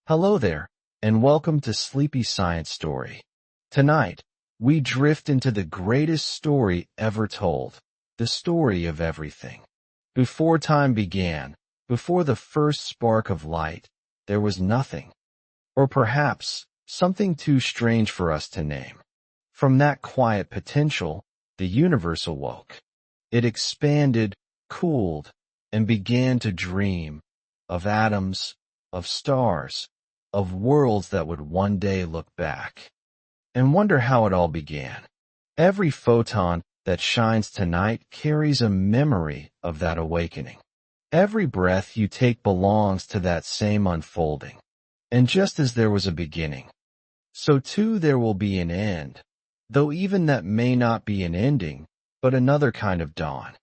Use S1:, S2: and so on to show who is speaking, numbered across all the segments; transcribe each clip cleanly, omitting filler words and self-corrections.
S1: Hello there, and welcome to Sleepy Science Story. Tonight, we drift into the greatest story ever told, the story of everything. Before time began, before the first spark of light, there was nothing. Or perhaps, something too strange for us to name. From that quiet potential, the universe awoke. It expanded, cooled, and began to dream of atoms, of stars, of worlds that would one day look back and wonder how it all began. Every photon that shines tonight carries a memory of that awakening. Every breath you take belongs to that same unfolding. And just as there was a beginning, so too there will be an end, though even that may not be an ending, but another kind of dawn.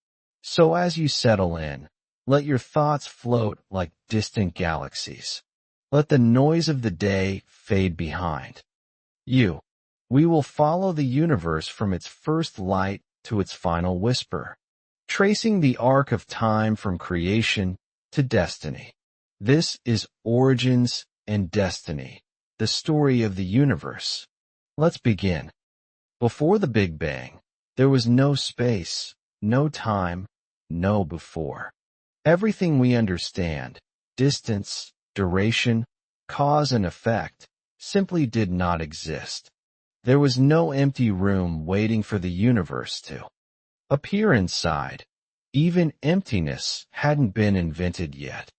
S1: So as you settle in, let your thoughts float like distant galaxies. Let the noise of the day fade behind. We will follow the universe from its first light to its final whisper, tracing the arc of time from creation to destiny. This is Origins and Destiny, the story of the universe. Let's begin. Before the Big Bang, there was no space, no time, no before. Everything we understand, distance, duration, cause and effect, simply did not exist. There was no empty room waiting for the universe to appear inside. Even emptiness hadn't been invented yet.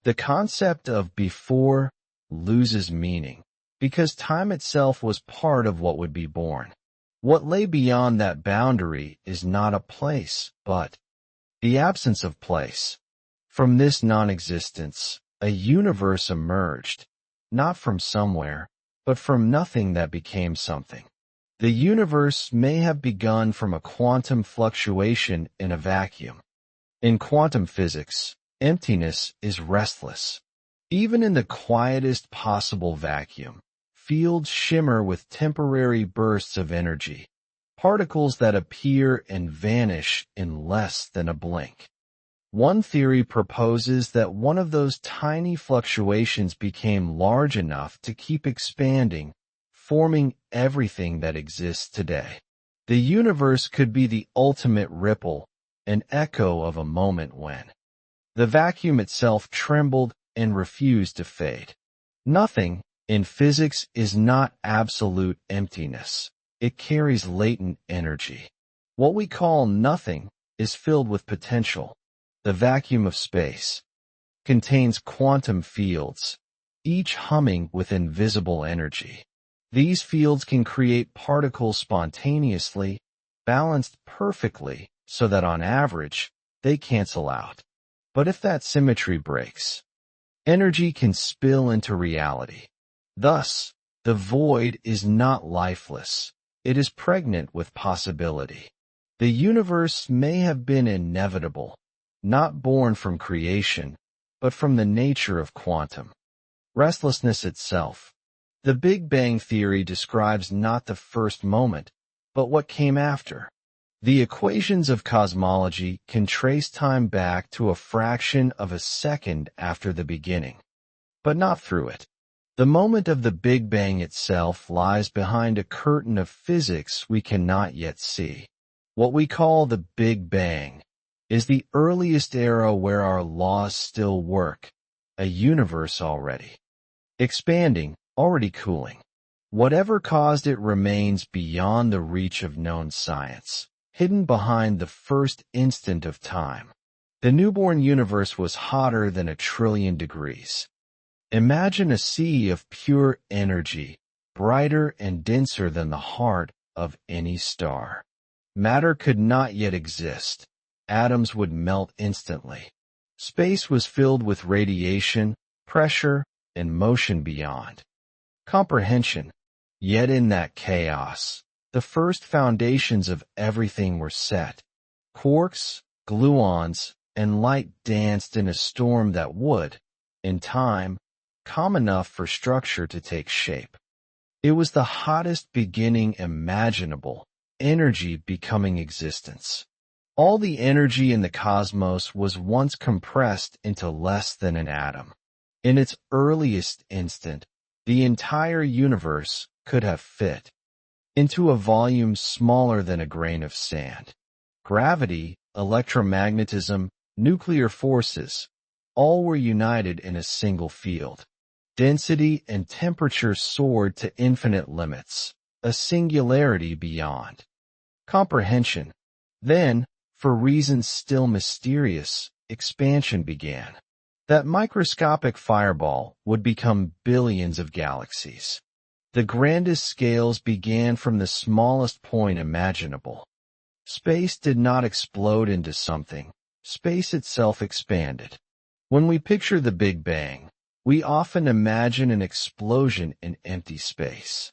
S1: The concept of before loses meaning, because time itself was part of what would be born. What lay beyond that boundary is not a place, but the absence of place. From this non-existence, a universe emerged, not from somewhere, but from nothing that became something. The universe may have begun from a quantum fluctuation in a vacuum. In quantum physics, emptiness is restless. Even in the quietest possible vacuum, fields shimmer with temporary bursts of energy, particles that appear and vanish in less than a blink. One theory proposes that one of those tiny fluctuations became large enough to keep expanding, forming everything that exists today. The universe could be the ultimate ripple, an echo of a moment when the vacuum itself trembled and refused to fade. Nothing, in physics, is not absolute emptiness. It carries latent energy. What we call nothing is filled with potential. The vacuum of space contains quantum fields, each humming with invisible energy. These fields can create particles spontaneously, balanced perfectly so that on average, they cancel out. But if that symmetry breaks, energy can spill into reality. Thus, the void is not lifeless. It is pregnant with possibility. The universe may have been inevitable, not born from creation, but from the nature of quantum restlessness itself. The Big Bang theory describes not the first moment, but what came after. The equations of cosmology can trace time back to a fraction of a second after the beginning, but not through it. The moment of the Big Bang itself lies behind a curtain of physics we cannot yet see. What we call the Big Bang is the earliest era where our laws still work, a universe already expanding, already cooling. Whatever caused it remains beyond the reach of known science, hidden behind the first instant of time. The newborn universe was hotter than 1,000,000,000,000 degrees. Imagine a sea of pure energy, brighter and denser than the heart of any star. Matter could not yet exist. Atoms would melt instantly. Space was filled with radiation, pressure, and motion beyond comprehension. Yet in that chaos, the first foundations of everything were set. Quarks, gluons, and light danced in a storm that would, in time, calm enough for structure to take shape. It was the hottest beginning imaginable, energy becoming existence. All the energy in the cosmos was once compressed into less than an atom. In its earliest instant, the entire universe could have fit into a volume smaller than a grain of sand. Gravity, electromagnetism, nuclear forces, all were united in a single field. Density and temperature soared to infinite limits, a singularity beyond comprehension. Then, for reasons still mysterious, expansion began. That microscopic fireball would become billions of galaxies. The grandest scales began from the smallest point imaginable. Space did not explode into something. Space itself expanded. When we picture the Big Bang, we often imagine an explosion in empty space.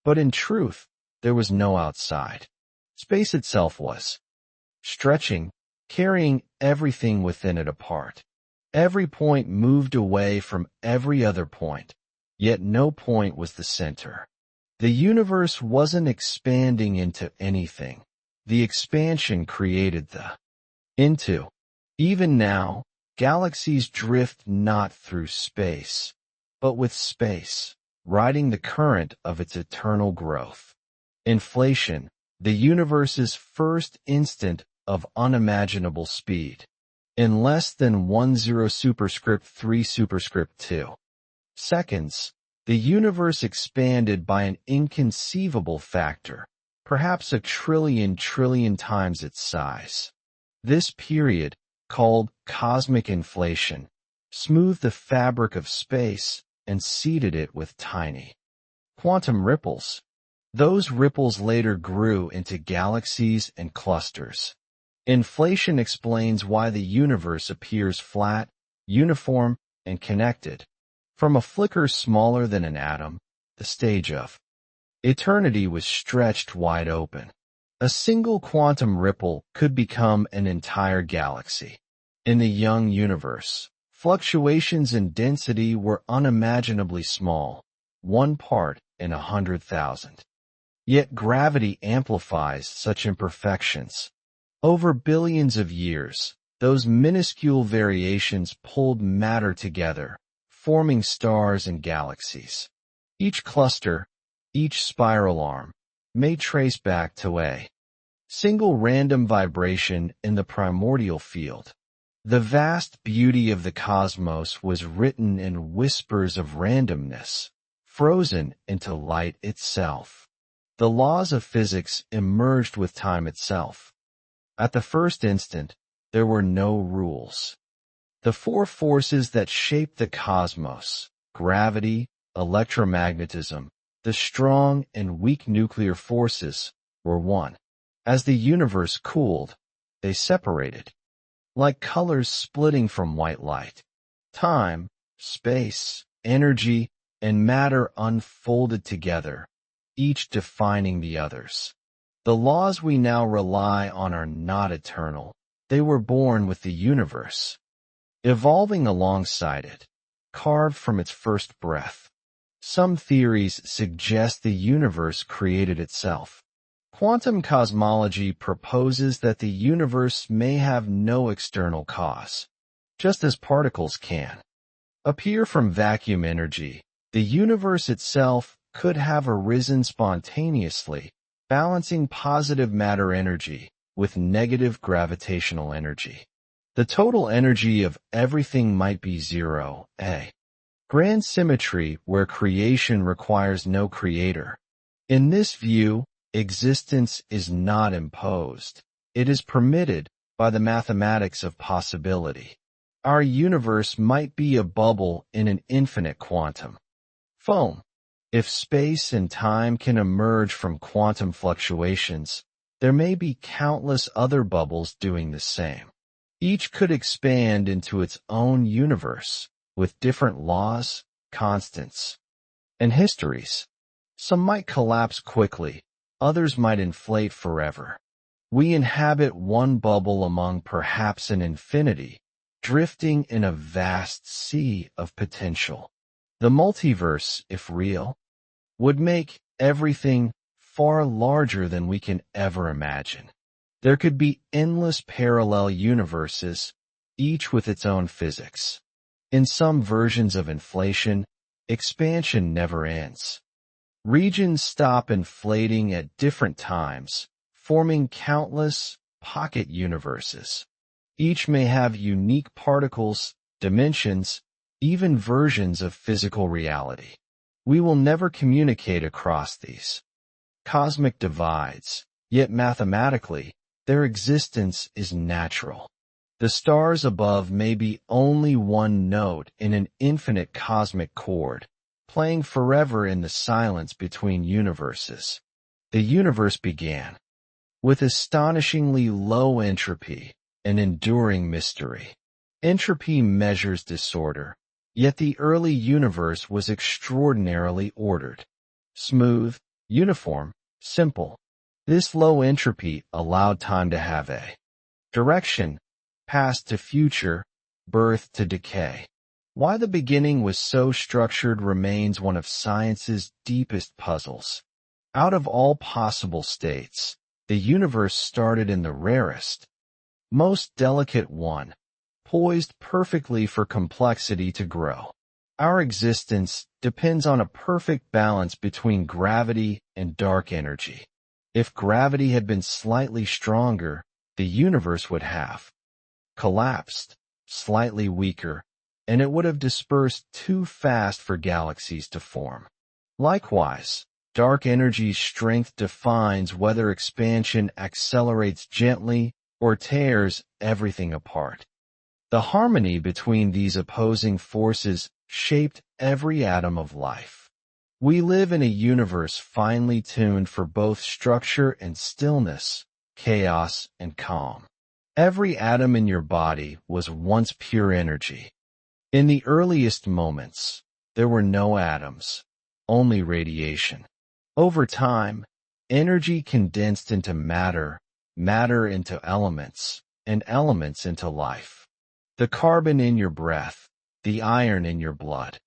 S1: But in truth, there was no outside. Space itself was stretching, carrying everything within it apart. Every point moved away from every other point, yet no point was the center. The universe wasn't expanding into anything. The expansion created the into. Even now, galaxies drift not through space, but with space, riding the current of its eternal growth. Inflation, the universe's first instant of unimaginable speed. In less than 10 superscript 3 superscript 2 seconds, the universe expanded by an inconceivable factor, perhaps a trillion times its size. This period, called cosmic inflation, smoothed the fabric of space and seeded it with tiny quantum ripples. Those ripples later grew into galaxies and clusters. Inflation explains why the universe appears flat, uniform, and connected. From a flicker smaller than an atom, the stage of eternity was stretched wide open. A single quantum ripple could become an entire galaxy. In the young universe, fluctuations in density were unimaginably small, 1 part in 100,000. Yet gravity amplifies such imperfections. Over billions of years, those minuscule variations pulled matter together, forming stars and galaxies. Each cluster, each spiral arm, may trace back to a single random vibration in the primordial field. The vast beauty of the cosmos was written in whispers of randomness, frozen into light itself. The laws of physics emerged with time itself. At the first instant, there were no rules. The 4 forces that shaped the cosmos, gravity, electromagnetism, the strong and weak nuclear forces, were one. As the universe cooled, they separated, like colors splitting from white light. Time, space, energy, and matter unfolded together, each defining the others. The laws we now rely on are not eternal. They were born with the universe, evolving alongside it, carved from its first breath. Some theories suggest the universe created itself. Quantum cosmology proposes that the universe may have no external cause, just as particles can appear from vacuum energy. The universe itself could have arisen spontaneously, balancing positive matter energy with negative gravitational energy. The total energy of everything might be zero, a grand symmetry where creation requires no creator. In this view, existence is not imposed. It is permitted by the mathematics of possibility. Our universe might be a bubble in an infinite quantum foam. If space and time can emerge from quantum fluctuations, there may be countless other bubbles doing the same. Each could expand into its own universe, with different laws, constants, and histories. Some might collapse quickly, others might inflate forever. We inhabit one bubble among perhaps an infinity, drifting in a vast sea of potential. The multiverse, if real, would make everything far larger than we can ever imagine. There could be endless parallel universes, each with its own physics. In some versions of inflation, expansion never ends. Regions stop inflating at different times, forming countless pocket universes. Each may have unique particles, dimensions, even versions of physical reality. We will never communicate across these cosmic divides, yet mathematically, their existence is natural. The stars above may be only one note in an infinite cosmic chord, playing forever in the silence between universes. The universe began with astonishingly low entropy, an enduring mystery. Entropy measures disorder, yet the early universe was extraordinarily ordered. Smooth, uniform, simple. This low entropy allowed time to have a direction, past to future, birth to decay. Why the beginning was so structured remains one of science's deepest puzzles. Out of all possible states, the universe started in the rarest, most delicate one, poised perfectly for complexity to grow. Our existence depends on a perfect balance between gravity and dark energy. If gravity had been slightly stronger, the universe would have collapsed, slightly weaker, and it would have dispersed too fast for galaxies to form. Likewise, dark energy's strength defines whether expansion accelerates gently or tears everything apart. The harmony between these opposing forces shaped every atom of life. We live in a universe finely tuned for both structure and stillness, chaos and calm. Every atom in your body was once pure energy. In the earliest moments, there were no atoms, only radiation. Over time, energy condensed into matter, matter into elements, and elements into life. The carbon in your breath, the iron in your blood,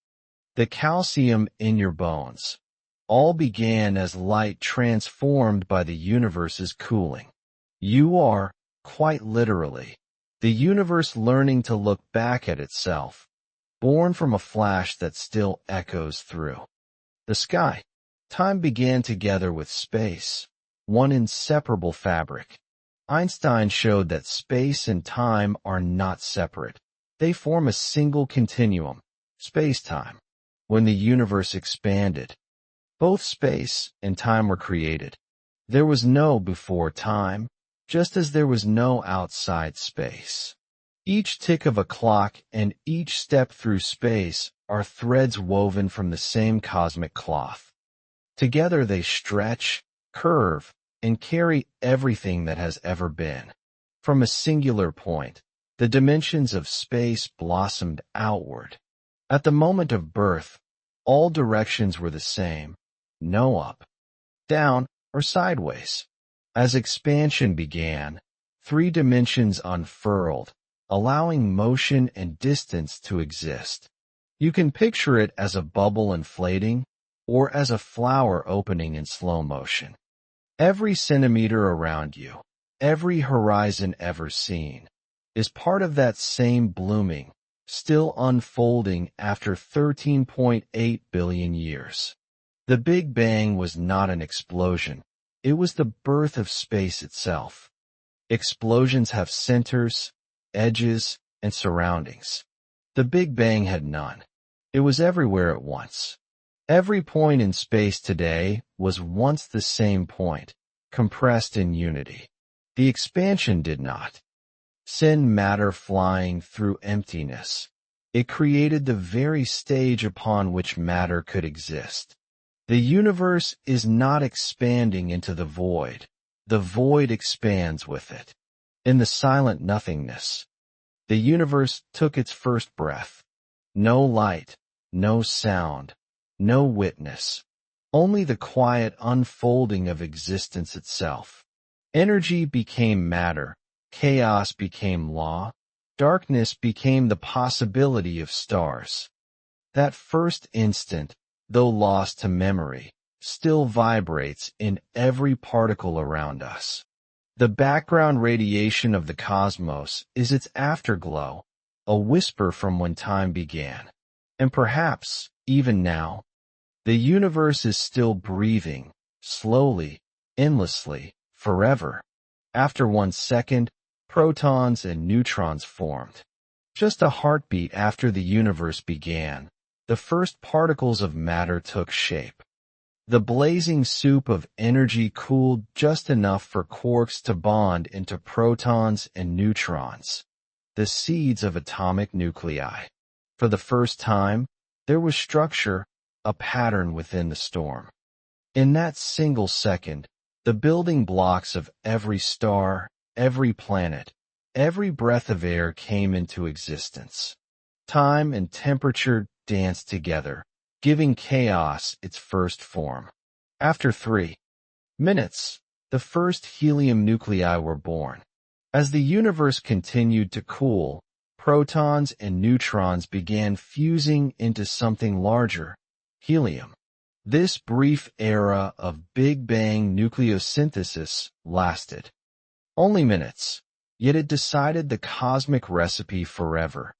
S1: the calcium in your bones, all began as light transformed by the universe's cooling. You are, quite literally, the universe learning to look back at itself, born from a flash that still echoes through the sky. Time began together with space, one inseparable fabric. Einstein showed that space and time are not separate. They form a single continuum, space-time. When the universe expanded, both space and time were created. There was no before time, just as there was no outside space. Each tick of a clock and each step through space are threads woven from the same cosmic cloth. Together they stretch, curve, and carry everything that has ever been. From a singular point, the dimensions of space blossomed outward. At the moment of birth, all directions were the same, no up, down, or sideways. As expansion began, 3 dimensions unfurled, allowing motion and distance to exist. You can picture it as a bubble inflating, or as a flower opening in slow motion. Every centimeter around you, every horizon ever seen, is part of that same blooming, still unfolding after 13.8 billion years. The Big Bang was not an explosion. It was the birth of space itself. Explosions have centers, edges, and surroundings. The Big Bang had none. It was everywhere at once. Every point in space today was once the same point, compressed in unity. The expansion did not send matter flying through emptiness. It created the very stage upon which matter could exist. The universe is not expanding into the void expands with it. In the silent nothingness, the universe took its first breath. No light, no sound, no witness, only the quiet unfolding of existence itself. Energy became matter, chaos became law, darkness became the possibility of stars. That first instant, though lost to memory, still vibrates in every particle around us. The background radiation of the cosmos is its afterglow, a whisper from when time began. And perhaps, even now, the universe is still breathing, slowly, endlessly, forever. After 1 second, protons and neutrons formed. Just a heartbeat after the universe began, the first particles of matter took shape. The blazing soup of energy cooled just enough for quarks to bond into protons and neutrons, the seeds of atomic nuclei. For the first time, there was structure, a pattern within the storm. In that single second, the building blocks of every star, every planet, every breath of air came into existence. Time and temperature danced together, giving chaos its first form. After 3 minutes, the first helium nuclei were born. As the universe continued to cool, protons and neutrons began fusing into something larger, helium. This brief era of Big Bang nucleosynthesis lasted only minutes, yet it decided the cosmic recipe forever.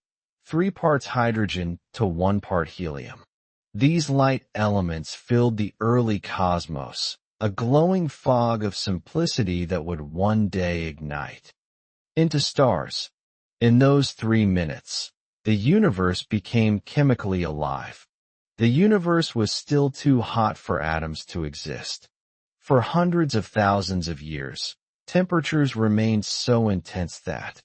S1: 3 parts hydrogen to 1 part helium. These light elements filled the early cosmos, a glowing fog of simplicity that would one day ignite into stars. In those 3 minutes, the universe became chemically alive. The universe was still too hot for atoms to exist. For hundreds of thousands of years, temperatures remained so intense that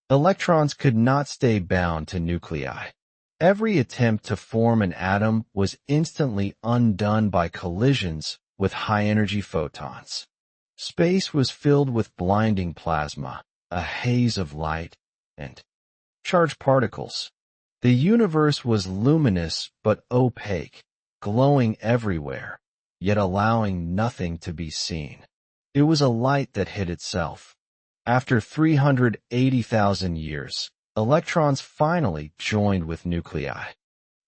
S1: electrons could not stay bound to nuclei. Every attempt to form an atom was instantly undone by collisions with high-energy photons. Space was filled with blinding plasma, a haze of light and charged particles. The universe was luminous but opaque, glowing everywhere, yet allowing nothing to be seen. It was a light that hid itself. After 380,000 years, electrons finally joined with nuclei.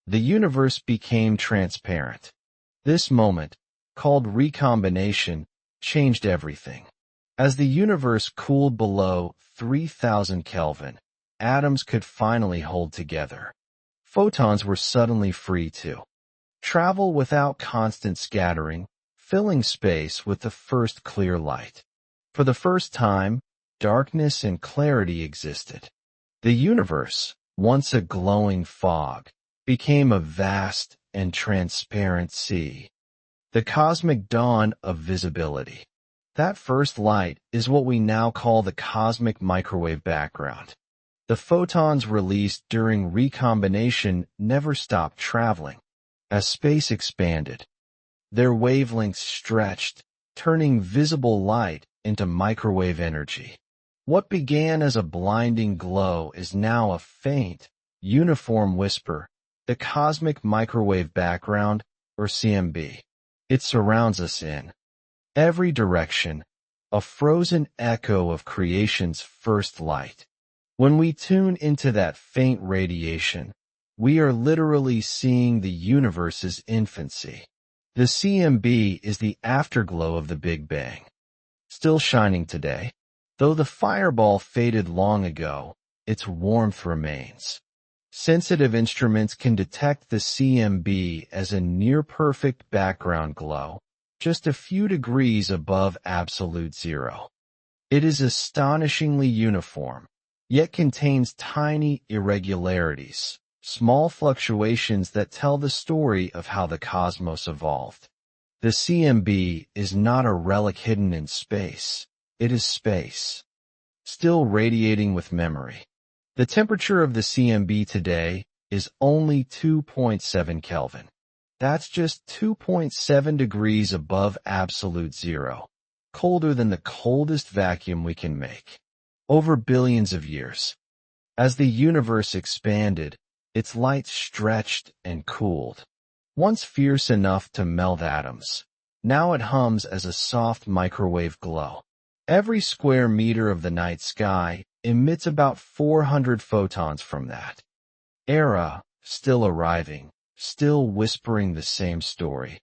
S1: The universe became transparent. This moment, called recombination, changed everything. As the universe cooled below 3,000 Kelvin, atoms could finally hold together. Photons were suddenly free to travel without constant scattering, filling space with the first clear light. For the first time, darkness and clarity existed. The universe, once a glowing fog, became a vast and transparent sea. The cosmic dawn of visibility. That first light is what we now call the cosmic microwave background. The photons released during recombination never stopped traveling. As space expanded, their wavelengths stretched, turning visible light into microwave energy. What began as a blinding glow is now a faint, uniform whisper, the cosmic microwave background, or CMB. It surrounds us in every direction, a frozen echo of creation's first light. When we tune into that faint radiation, we are literally seeing the universe's infancy. The CMB is the afterglow of the Big Bang, still shining today. Though the fireball faded long ago, its warmth remains. Sensitive instruments can detect the CMB as a near-perfect background glow, just a few degrees above absolute zero. It is astonishingly uniform, yet contains tiny irregularities, small fluctuations that tell the story of how the cosmos evolved. The CMB is not a relic hidden in space. It is space, still radiating with memory. The temperature of the CMB today is only 2.7 Kelvin. That's just 2.7 degrees above absolute zero, colder than the coldest vacuum we can make. Over billions of years, as the universe expanded, its light stretched and cooled. Once fierce enough to melt atoms, now it hums as a soft microwave glow. Every square meter of the night sky emits about 400 photons from that era, still arriving, still whispering the same story.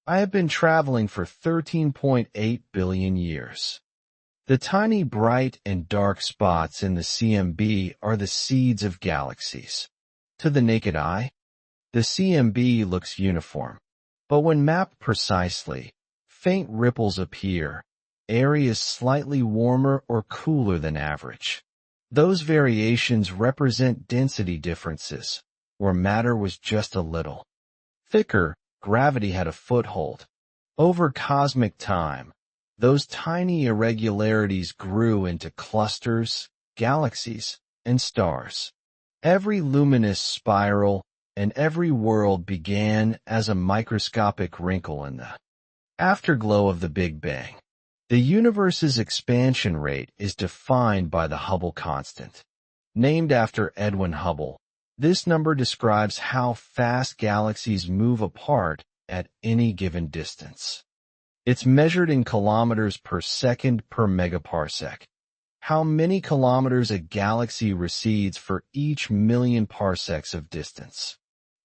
S1: I have been traveling for 13.8 billion years. The tiny bright and dark spots in the CMB are the seeds of galaxies. To the naked eye, the CMB looks uniform, but when mapped precisely, faint ripples appear, areas slightly warmer or cooler than average. Those variations represent density differences, where matter was just a little thicker. Gravity had a foothold. Over cosmic time, those tiny irregularities grew into clusters, galaxies, and stars. Every luminous spiral and every world began as a microscopic wrinkle in the afterglow of the Big Bang. The universe's expansion rate is defined by the Hubble constant. Named after Edwin Hubble, this number describes how fast galaxies move apart at any given distance. It's measured in kilometers per second per megaparsec. How many kilometers a galaxy recedes for each million parsecs of distance.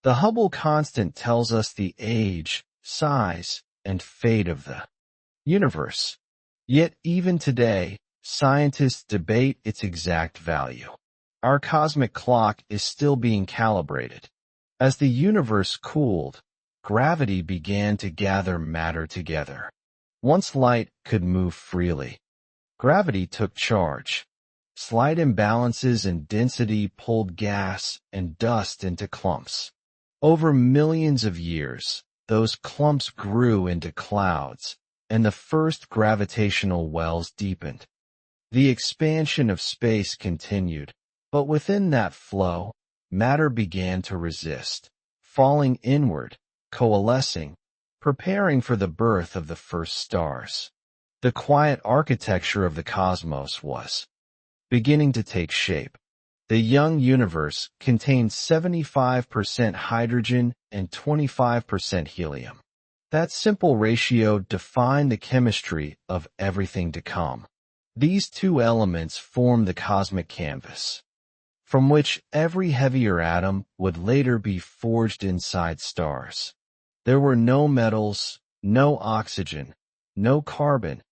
S1: The Hubble constant tells us the age, size, and fate of the universe. Yet even today, scientists debate its exact value. Our cosmic clock is still being calibrated. As the universe cooled, gravity began to gather matter together. Once light could move freely, gravity took charge. Slight imbalances in density pulled gas and dust into clumps. Over millions of years, those clumps grew into clouds, and the first gravitational wells deepened. The expansion of space continued, but within that flow, matter began to resist, falling inward, coalescing, preparing for the birth of the first stars. The quiet architecture of the cosmos was beginning to take shape. The young universe contained 75% hydrogen and 25% helium. That simple ratio defined the chemistry of everything to come. These two elements form the cosmic canvas, from which every heavier atom would later be forged inside stars. There were no metals, no oxygen, no carbon,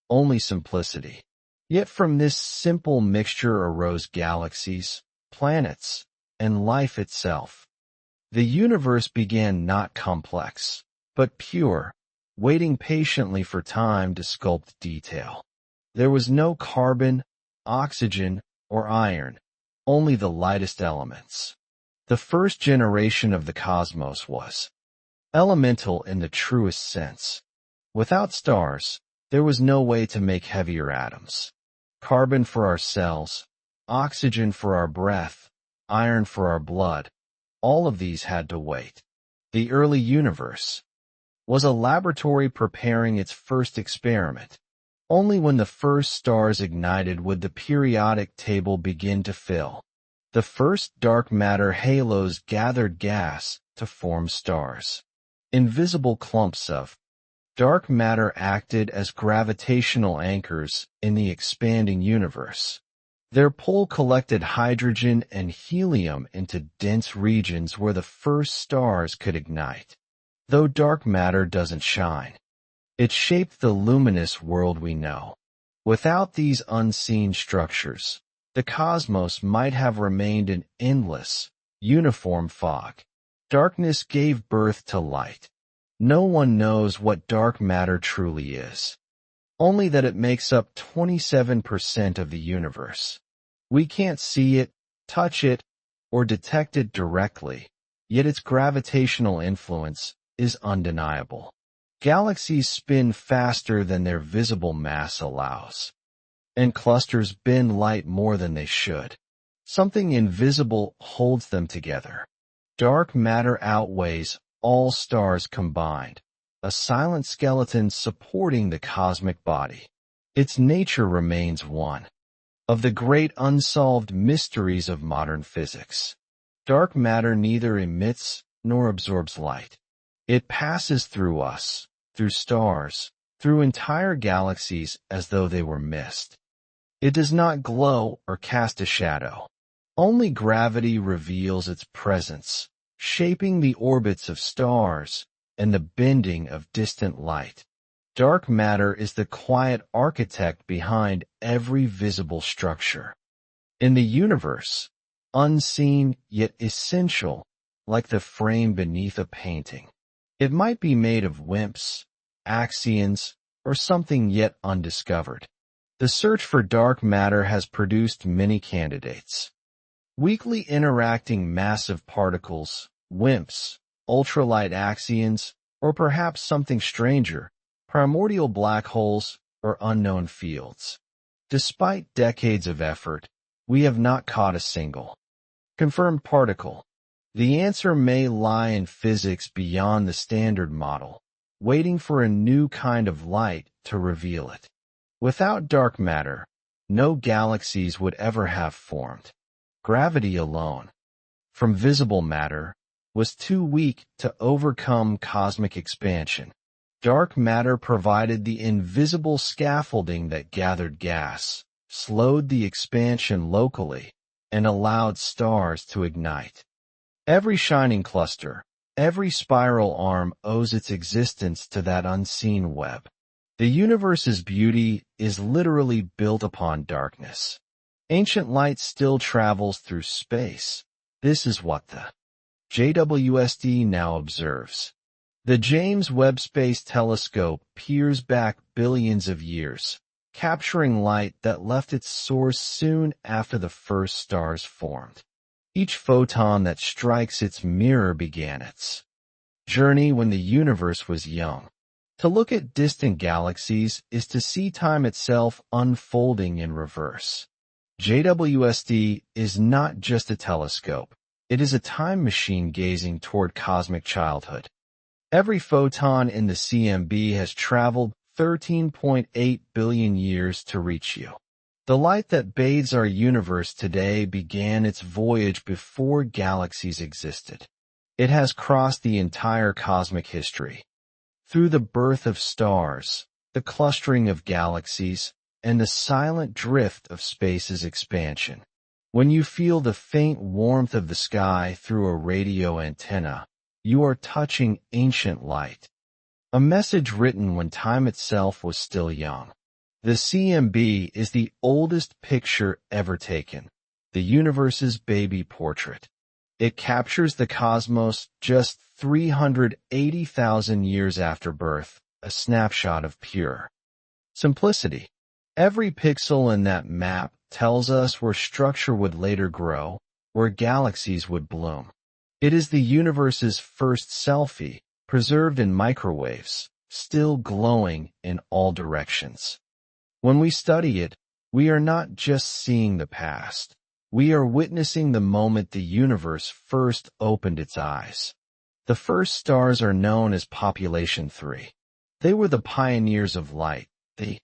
S1: only simplicity. Yet from this simple mixture arose galaxies, planets, and life itself. The universe began not complex, but pure, waiting patiently for time to sculpt detail. There was no carbon, oxygen, or iron, only the lightest elements. The first generation of the cosmos was elemental in the truest sense. Without stars, there was no way to make heavier atoms. Carbon for our cells, oxygen for our breath, iron for our blood, all of these had to wait. The early universe was a laboratory preparing its first experiment. Only when the first stars ignited would the periodic table begin to fill. The first dark matter halos gathered gas to form stars. Invisible clumps of dark matter acted as gravitational anchors in the expanding universe. Their pull collected hydrogen and helium into dense regions where the first stars could ignite. Though dark matter doesn't shine, it shaped the luminous world we know. Without these unseen structures, the cosmos might have remained an endless, uniform fog. Darkness gave birth to light. No one knows what dark matter truly is, only that it makes up 27% of the universe. We can't see it, touch it, or detect it directly, yet its gravitational influence is undeniable. Galaxies spin faster than their visible mass allows, and clusters bend light more than they should. Something invisible holds them together. Dark matter outweighs all stars combined, a silent skeleton supporting the cosmic body. Its nature remains one of the great unsolved mysteries of modern physics. Dark matter neither emits nor absorbs light. It passes through us, through stars, through entire galaxies as though they were mist. It does not glow or cast a shadow. Only gravity reveals its presence, shaping the orbits of stars and the bending of distant light. Dark matter is the quiet architect behind every visible structure. In the universe, unseen yet essential, like the frame beneath a painting. It might be made of WIMPs, axions, or something yet undiscovered. The search for dark matter has produced many candidates. Weakly interacting massive particles, WIMPs, ultralight axions, or perhaps something stranger, primordial black holes or unknown fields. Despite decades of effort, we have not caught a single confirmed particle. The answer may lie in physics beyond the standard model, waiting for a new kind of light to reveal it. Without dark matter, no galaxies would ever have formed. Gravity alone, from visible matter, was too weak to overcome cosmic expansion. Dark matter provided the invisible scaffolding that gathered gas, slowed the expansion locally, and allowed stars to ignite. Every shining cluster, every spiral arm owes its existence to that unseen web. The universe's beauty is literally built upon darkness. Ancient light still travels through space. This is what the JWST now observes. The James Webb Space Telescope peers back billions of years, capturing light that left its source soon after the first stars formed. Each photon that strikes its mirror began its journey when the universe was young. To look at distant galaxies is to see time itself unfolding in reverse. JWST is not just a telescope. It is a time machine gazing toward cosmic childhood. Every photon in the CMB has traveled 13.8 billion years to reach you. The light that bathes our universe today began its voyage before galaxies existed. It has crossed the entire cosmic history. Through the birth of stars, the clustering of galaxies, and the silent drift of space's expansion. When you feel the faint warmth of the sky through a radio antenna, you are touching ancient light. A message written when time itself was still young. The CMB is the oldest picture ever taken, the universe's baby portrait. It captures the cosmos just 380,000 years after birth, a snapshot of pure simplicity. Every pixel in that map tells us where structure would later grow, where galaxies would bloom. It is the universe's first selfie, preserved in microwaves, still glowing in all directions. When we study it, we are not just seeing the past. We are witnessing the moment the universe first opened its eyes. The first stars are known as Population 3. They were the pioneers of light, the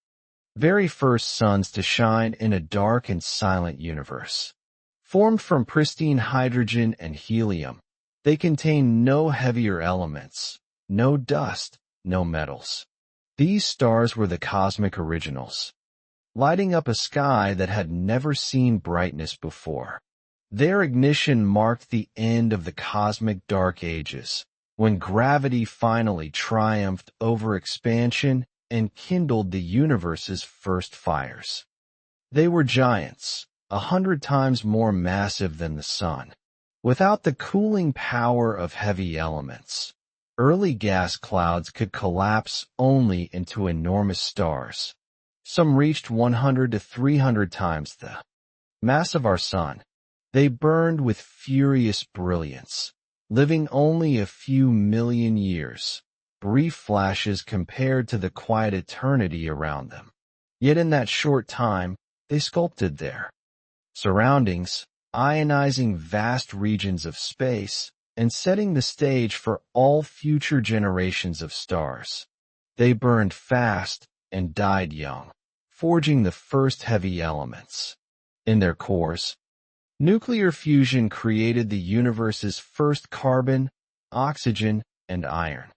S1: very first suns to shine in a dark and silent universe. Formed from pristine hydrogen and helium, they contain no heavier elements, no dust, no metals. These stars were the cosmic originals, lighting up a sky that had never seen brightness before. Their ignition marked the end of the cosmic dark ages, when gravity finally triumphed over expansion and kindled the universe's first fires. They were giants, 100 times more massive than the sun. Without the cooling power of heavy elements, early gas clouds could collapse only into enormous stars. Some reached 100 to 300 times the mass of our sun. They burned with furious brilliance, living only a few million years, brief flashes compared to the quiet eternity around them. Yet in that short time, they sculpted their surroundings, ionizing vast regions of space and setting the stage for all future generations of stars. They burned fast and died young, forging the first heavy elements. In their cores, nuclear fusion created the universe's first carbon, oxygen, and iron.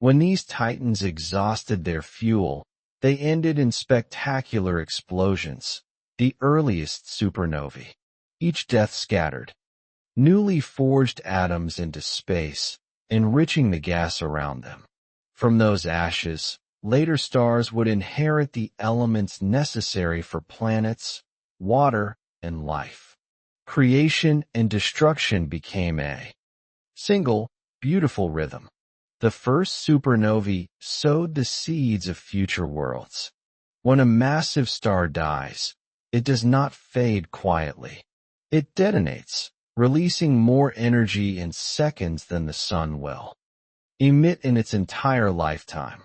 S1: When these titans exhausted their fuel, they ended in spectacular explosions, the earliest supernovae. Each death scattered newly forged atoms into space, enriching the gas around them. From those ashes, later stars would inherit the elements necessary for planets, water, and life. Creation and destruction became a single, beautiful rhythm. The first supernovae sowed the seeds of future worlds. When a massive star dies, it does not fade quietly. It detonates, releasing more energy in seconds than the sun will emit in its entire lifetime.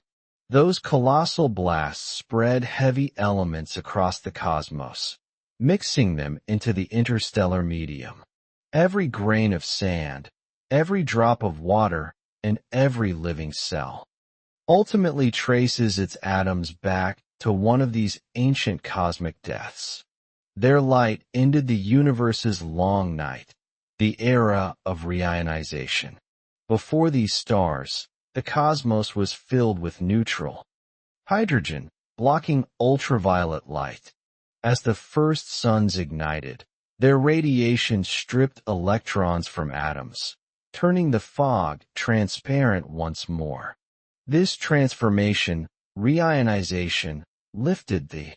S1: Those colossal blasts spread heavy elements across the cosmos, mixing them into the interstellar medium. Every grain of sand, every drop of water, and every living cell ultimately traces its atoms back to one of these ancient cosmic deaths. Their light ended the universe's long night, the era of reionization. Before these stars, the cosmos was filled with neutral hydrogen, blocking ultraviolet light. As the first suns ignited, their radiation stripped electrons from atoms, turning the fog transparent once more. This transformation, reionization, lifted the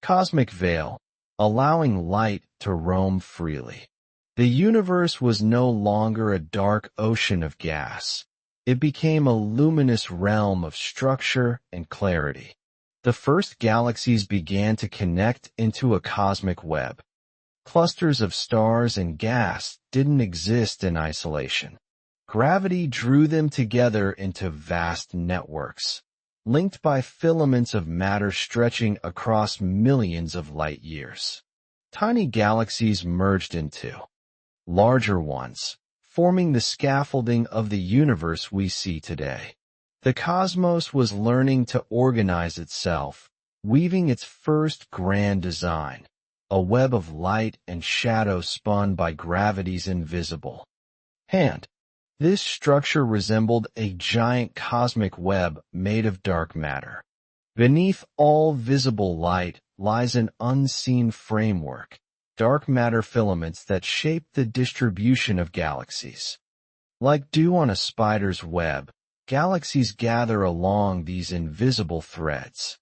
S1: cosmic veil, allowing light to roam freely. The universe was no longer a dark ocean of gas. It became a luminous realm of structure and clarity. The first galaxies began to connect into a cosmic web. Clusters of stars and gas didn't exist in isolation. Gravity drew them together into vast networks, linked by filaments of matter stretching across millions of light years. Tiny galaxies merged into larger ones, forming the scaffolding of the universe we see today. The cosmos was learning to organize itself, weaving its first grand design, a web of light and shadow spun by gravity's invisible hand. This structure resembled a giant cosmic web made of dark matter. Beneath all visible light lies an unseen framework, dark matter filaments that shape the distribution of galaxies. Like dew on a spider's web, galaxies gather along these invisible threads.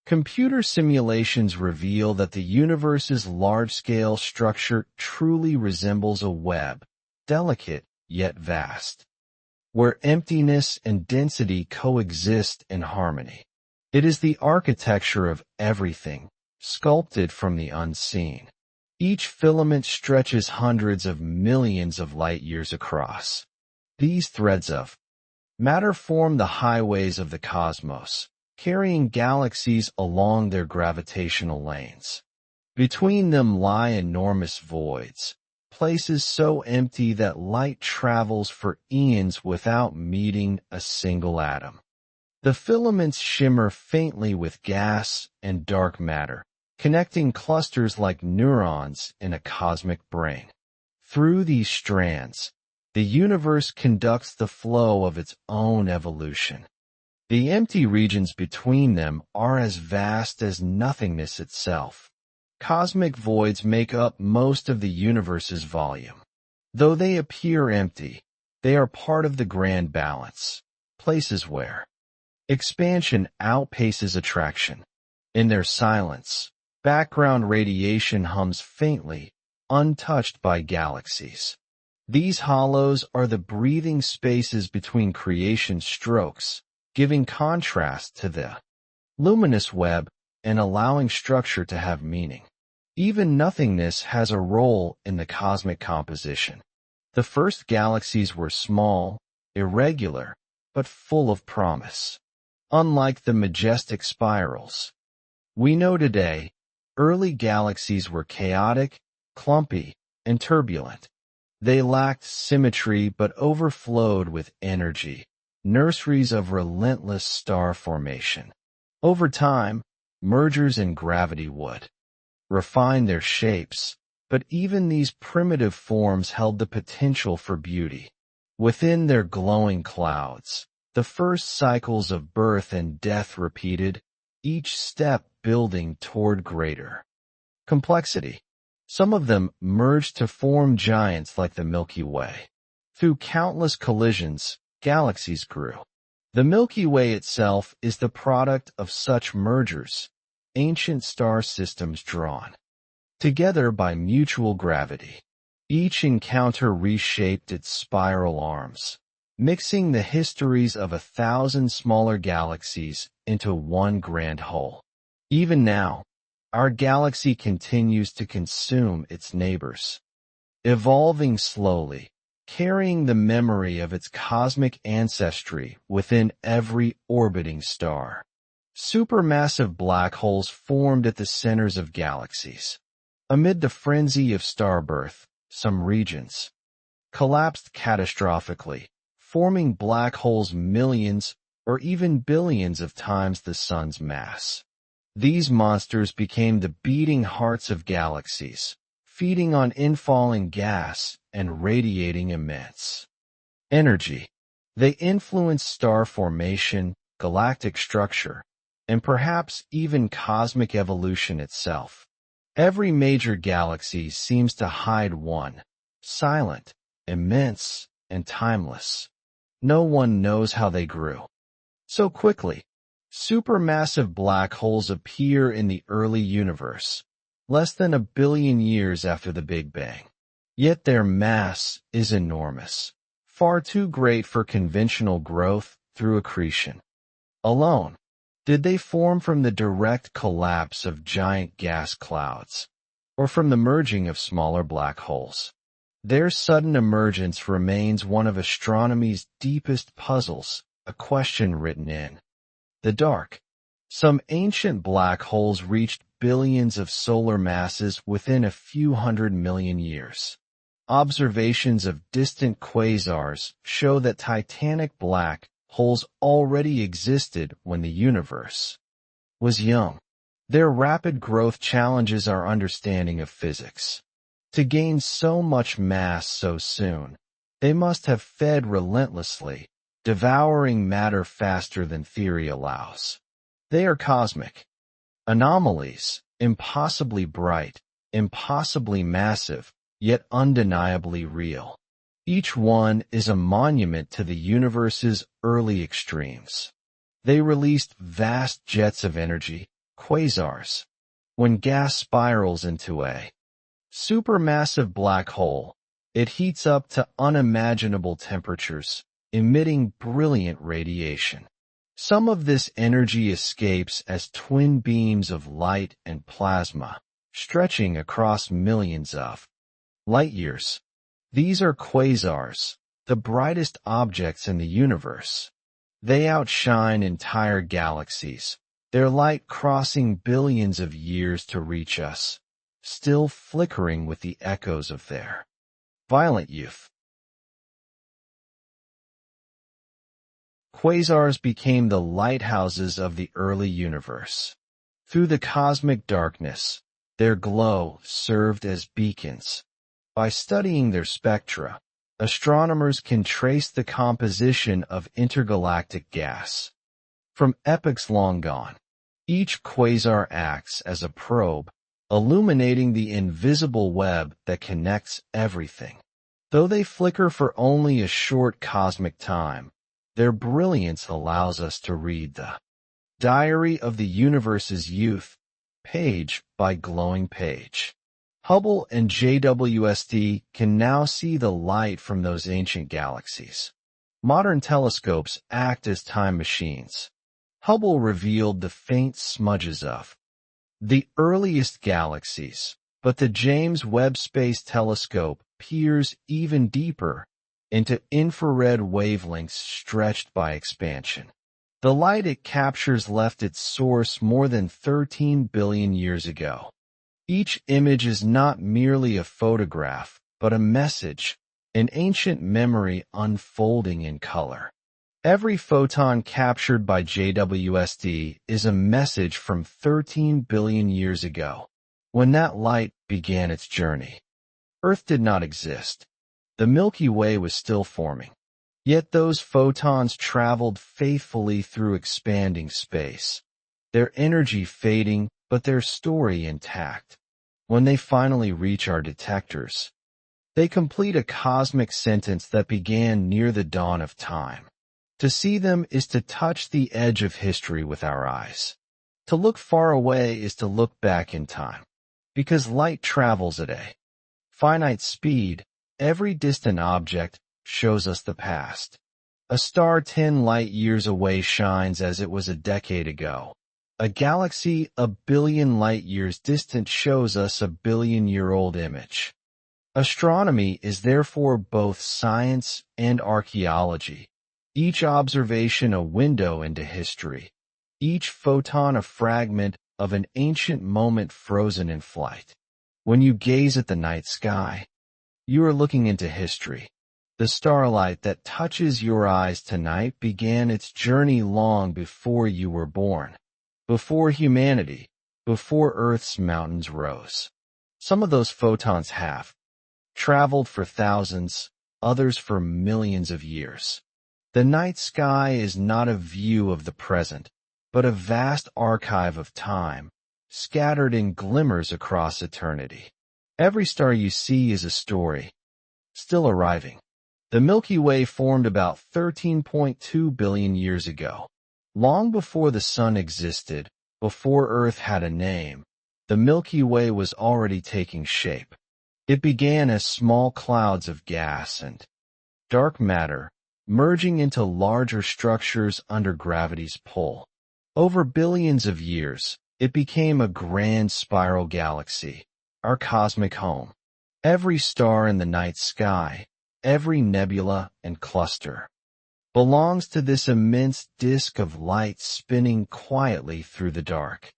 S1: Computer simulations reveal that the universe's large-scale structure truly resembles a web, delicate yet vast, where emptiness and density coexist in harmony. It is the architecture of everything, sculpted from the unseen. Each filament stretches hundreds of millions of light years across. These threads of matter form the highways of the cosmos, carrying galaxies along their gravitational lanes. Between them lie enormous voids, places so empty that light travels for eons without meeting a single atom. The filaments shimmer faintly with gas and dark matter, connecting clusters like neurons in a cosmic brain. Through these strands, the universe conducts the flow of its own evolution. The empty regions between them are as vast as nothingness itself. Cosmic voids make up most of the universe's volume. Though they appear empty, they are part of the grand balance, places where expansion outpaces attraction. In their silence, background radiation hums faintly, untouched by galaxies. These hollows are the breathing spaces between creation strokes, giving contrast to the luminous web and allowing structure to have meaning. Even nothingness has a role in the cosmic composition. The first galaxies were small, irregular, but full of promise. Unlike the majestic spirals we know today, early galaxies were chaotic, clumpy, and turbulent. They lacked symmetry but overflowed with energy, nurseries of relentless star formation. Over time, mergers in gravity would refine their shapes, but even these primitive forms held the potential for beauty. Within their glowing clouds, the first cycles of birth and death repeated, each step building toward greater complexity. Some of them merged to form giants like the Milky Way. Through countless collisions, galaxies grew. The Milky Way itself is the product of such mergers, ancient star systems drawn together by mutual gravity. Each encounter reshaped its spiral arms, mixing the histories of 1,000 smaller galaxies into one grand whole. Even now, our galaxy continues to consume its neighbors, evolving slowly, carrying the memory of its cosmic ancestry within every orbiting star. Supermassive black holes formed at the centers of galaxies. Amid the frenzy of star birth, some regions collapsed catastrophically, forming black holes millions or even billions of times the sun's mass. These monsters became the beating hearts of galaxies, feeding on infalling gas and radiating immense energy. They influenced star formation, galactic structure, and perhaps even cosmic evolution itself. Every major galaxy seems to hide one, silent, immense, and timeless. No one knows how they grew so quickly. Supermassive black holes appear in the early universe, less than 1 billion years after the Big Bang. Yet their mass is enormous, far too great for conventional growth through accretion alone. Did they form from the direct collapse of giant gas clouds, or from the merging of smaller black holes? Their sudden emergence remains one of astronomy's deepest puzzles, a question written in the dark. Some ancient black holes reached billions of solar masses within a few 100 million years. Observations of distant quasars show that titanic black holes already existed when the universe was young. Their rapid growth challenges our understanding of physics. To gain so much mass so soon, they must have fed relentlessly, devouring matter faster than theory allows. They are cosmic anomalies, impossibly bright, impossibly massive, yet undeniably real. Each one is a monument to the universe's early extremes. They released vast jets of energy, quasars. When gas spirals into a supermassive black hole, it heats up to unimaginable temperatures, emitting brilliant radiation. Some of this energy escapes as twin beams of light and plasma, stretching across millions of light years. These are quasars, the brightest objects in the universe. They outshine entire galaxies, their light crossing billions of years to reach us, still flickering with the echoes of their violent youth. Quasars became the lighthouses of the early universe. Through the cosmic darkness, their glow served as beacons. By studying their spectra, astronomers can trace the composition of intergalactic gas. From epochs long gone, each quasar acts as a probe, illuminating the invisible web that connects everything. Though they flicker for only a short cosmic time, their brilliance allows us to read the diary of the universe's youth, page by glowing page. Hubble and JWST can now see the light from those ancient galaxies. Modern telescopes act as time machines. Hubble revealed the faint smudges of the earliest galaxies, but the James Webb Space Telescope peers even deeper into infrared wavelengths stretched by expansion. The light it captures left its source more than 13 billion years ago. Each image is not merely a photograph, but a message, an ancient memory unfolding in color. Every photon captured by JWST is a message from 13 billion years ago, when that light began its journey. Earth did not exist. The Milky Way was still forming. Yet those photons traveled faithfully through expanding space, their energy fading, but their story intact. When they finally reach our detectors, they complete a cosmic sentence that began near the dawn of time. To see them is to touch the edge of history with our eyes. To look far away is to look back in time. Because light travels at a finite speed, every distant object shows us the past. A star 10 light-years away shines as it was a decade ago. A galaxy a billion light-years distant shows us a billion-year-old image. Astronomy is therefore both science and archaeology. Each observation a window into history. Each photon a fragment of an ancient moment frozen in flight. When you gaze at the night sky, you are looking into history. The starlight that touches your eyes tonight began its journey long before you were born, before humanity, before Earth's mountains rose. Some of those photons have traveled for thousands, others for millions of years. The night sky is not a view of the present, but a vast archive of time, scattered in glimmers across eternity. Every star you see is a story, still arriving. The Milky Way formed about 13.2 billion years ago. Long before the Sun existed, before Earth had a name, the Milky Way was already taking shape. It began as small clouds of gas and dark matter, merging into larger structures under gravity's pull. Over billions of years, it became a grand spiral galaxy, our cosmic home. Every star in the night sky, every nebula and cluster, belongs to this immense disk of light spinning quietly through the dark.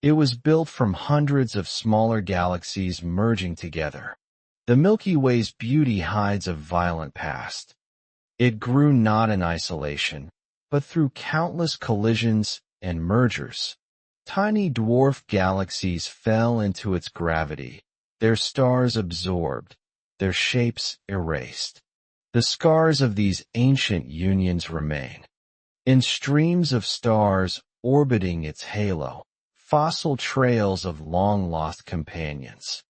S1: It was built from hundreds of smaller galaxies merging together. The Milky Way's beauty hides a violent past. It grew not in isolation, but through countless collisions and mergers. Tiny dwarf galaxies fell into its gravity, their stars absorbed, their shapes erased. The scars of these ancient unions remain. In streams of stars orbiting its halo, fossil trails of long-lost companions.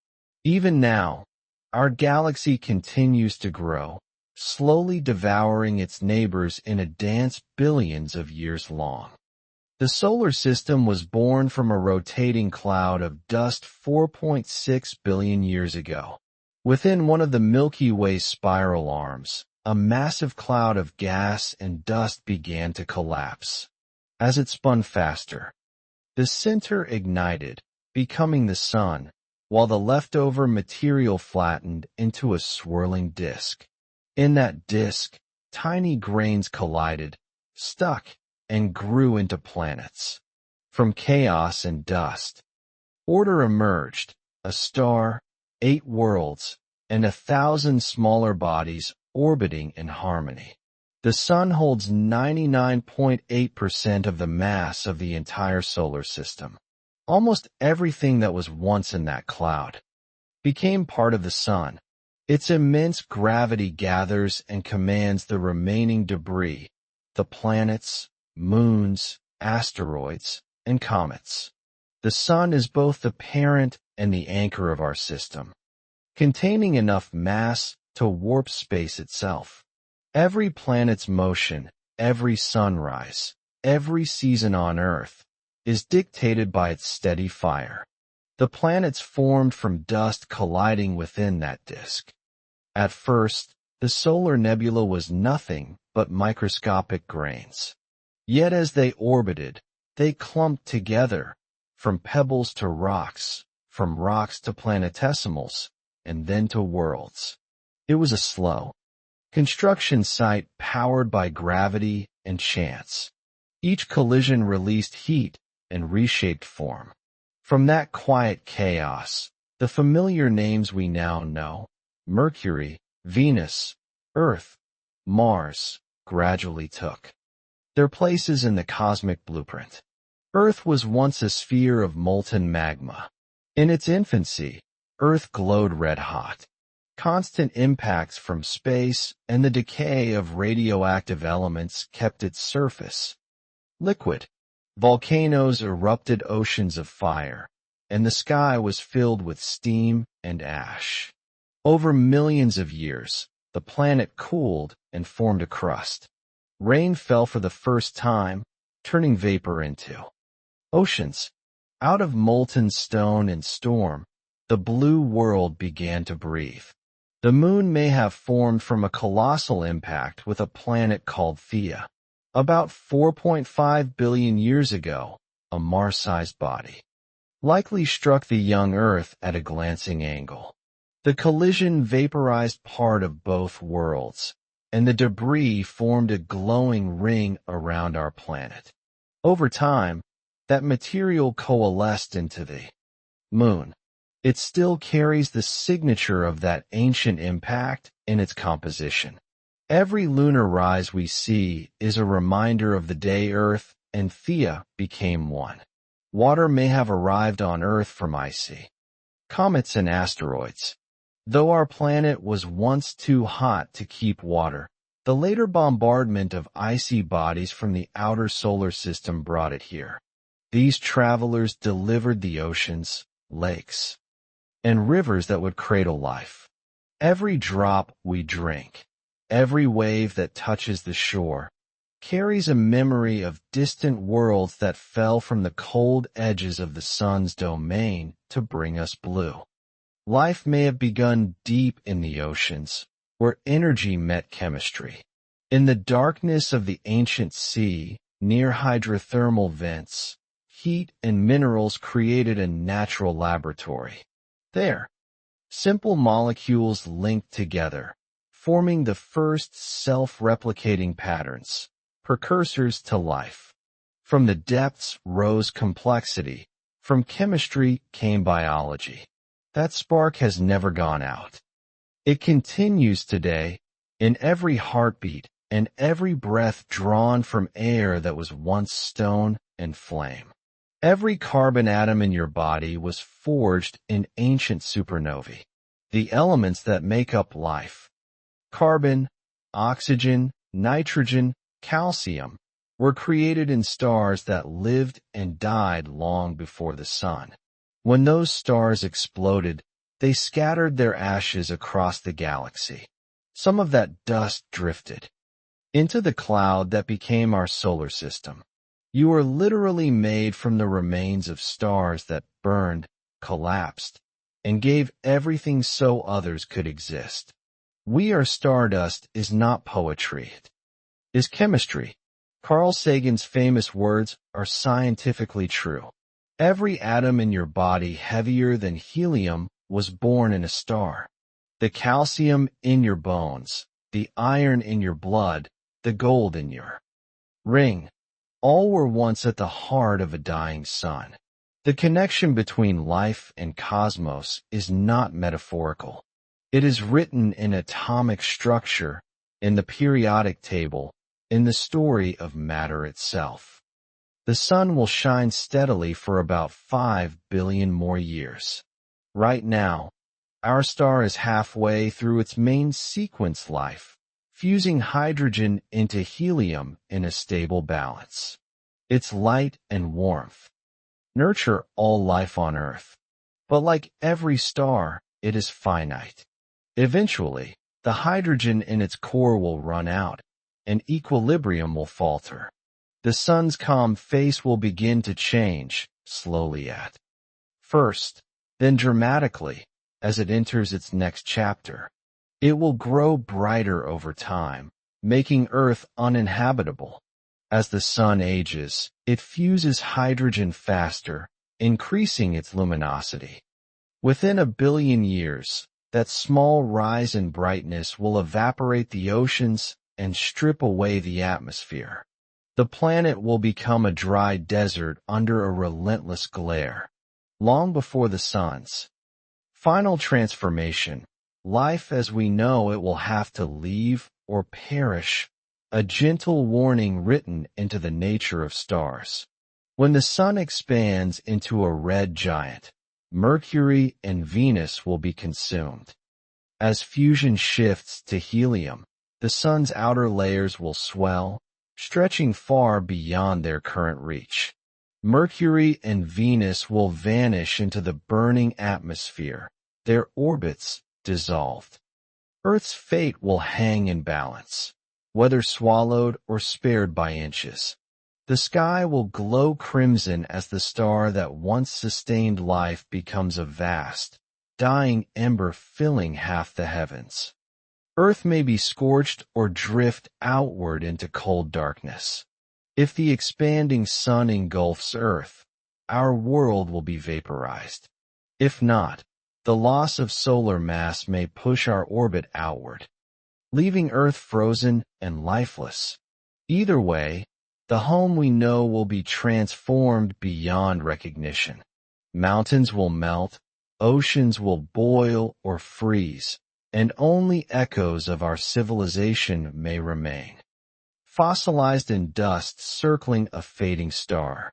S1: Even now, our galaxy continues to grow, slowly devouring its neighbors in a dance billions of years long. The solar system was born from a rotating cloud of dust 4.6 billion years ago. Within one of the Milky Way's spiral arms, a massive cloud of gas and dust began to collapse. As it spun faster, the center ignited, becoming the sun, while the leftover material flattened into a swirling disk. In that disk, tiny grains collided, stuck, and grew into planets. From chaos and dust, order emerged, a star, 8 worlds, and 1,000 smaller bodies orbiting in harmony. The Sun holds 99.8% of the mass of the entire solar system. Almost everything that was once in that cloud became part of the Sun. Its immense gravity gathers and commands the remaining debris, the planets, moons, asteroids, and comets. The Sun is both the parent and the anchor of our system, containing enough mass to warp space itself. Every planet's motion, every sunrise, every season on Earth, is dictated by its steady fire. The planets formed from dust colliding within that disk. At first, the solar nebula was nothing but microscopic grains. Yet as they orbited, they clumped together, from pebbles to rocks, from rocks to planetesimals, and then to worlds. It was a slow construction site powered by gravity and chance. Each collision released heat and reshaped form. From that quiet chaos, the familiar names we now know, Mercury, Venus, Earth, Mars, gradually took their places in the cosmic blueprint. Earth was once a sphere of molten magma. In its infancy, Earth glowed red-hot. Constant impacts from space and the decay of radioactive elements kept its surface liquid. Volcanoes erupted oceans of fire, and the sky was filled with steam and ash. Over millions of years, the planet cooled and formed a crust. Rain fell for the first time, turning vapor into oceans. Out of molten stone and storm, the blue world began to breathe. The moon may have formed from a colossal impact with a planet called Theia. About 4.5 billion years ago, a Mars-sized body likely struck the young Earth at a glancing angle. The collision vaporized part of both worlds, and the debris formed a glowing ring around our planet. Over time, that material coalesced into the moon. It still carries the signature of that ancient impact in its composition. Every lunar rise we see is a reminder of the day Earth and Theia became one. Water may have arrived on Earth from icy comets and asteroids. Though our planet was once too hot to keep water, the later bombardment of icy bodies from the outer solar system brought it here. These travelers delivered the oceans, lakes, and rivers that would cradle life. Every drop we drink, every wave that touches the shore, carries a memory of distant worlds that fell from the cold edges of the sun's domain to bring us blue. Life may have begun deep in the oceans, where energy met chemistry. In the darkness of the ancient sea, near hydrothermal vents, heat and minerals created a natural laboratory. There, simple molecules linked together, forming the first self-replicating patterns, precursors to life. From the depths rose complexity. From chemistry came biology. That spark has never gone out. It continues today, in every heartbeat and every breath drawn from air that was once stone and flame. Every carbon atom in your body was forged in ancient supernovae. The elements that make up life, carbon, oxygen, nitrogen, calcium, were created in stars that lived and died long before the sun. When those stars exploded, they scattered their ashes across the galaxy. Some of that dust drifted into the cloud that became our solar system. You are literally made from the remains of stars that burned, collapsed, and gave everything so others could exist. We Are Stardust is not poetry. It is chemistry. Carl Sagan's famous words are scientifically true. Every atom in your body heavier than helium was born in a star. The calcium in your bones, the iron in your blood, the gold in your ring, all were once at the heart of a dying sun. The connection between life and cosmos is not metaphorical. It is written in atomic structure, in the periodic table, in the story of matter itself. The sun will shine steadily for about 5 billion more years. Right now, our star is halfway through its main sequence life, fusing hydrogen into helium in a stable balance. Its light and warmth nurture all life on Earth. But like every star, it is finite. Eventually, the hydrogen in its core will run out, and equilibrium will falter. The sun's calm face will begin to change, slowly at first, then dramatically, as it enters its next chapter. It will grow brighter over time, making Earth uninhabitable. As the sun ages, it fuses hydrogen faster, increasing its luminosity. Within a billion years, that small rise in brightness will evaporate the oceans and strip away the atmosphere. The planet will become a dry desert under a relentless glare. Long before the sun's final transformation, life as we know it will have to leave or perish, a gentle warning written into the nature of stars. When the sun expands into a red giant, Mercury and Venus will be consumed. As fusion shifts to helium, the sun's outer layers will swell, stretching far beyond their current reach. Mercury and Venus will vanish into the burning atmosphere, their orbits dissolved. Earth's fate will hang in balance. whether swallowed or spared by inches. The sky will glow crimson as the star that once sustained life becomes a vast, dying ember filling half the heavens. Earth may be scorched or drift outward into cold darkness. If the expanding sun engulfs Earth, our world will be vaporized. If not, the loss of solar mass may push our orbit outward, leaving Earth frozen and lifeless. Either way, the home we know will be transformed beyond recognition. Mountains will melt, oceans will boil or freeze, and only echoes of our civilization may remain, fossilized in dust circling a fading star.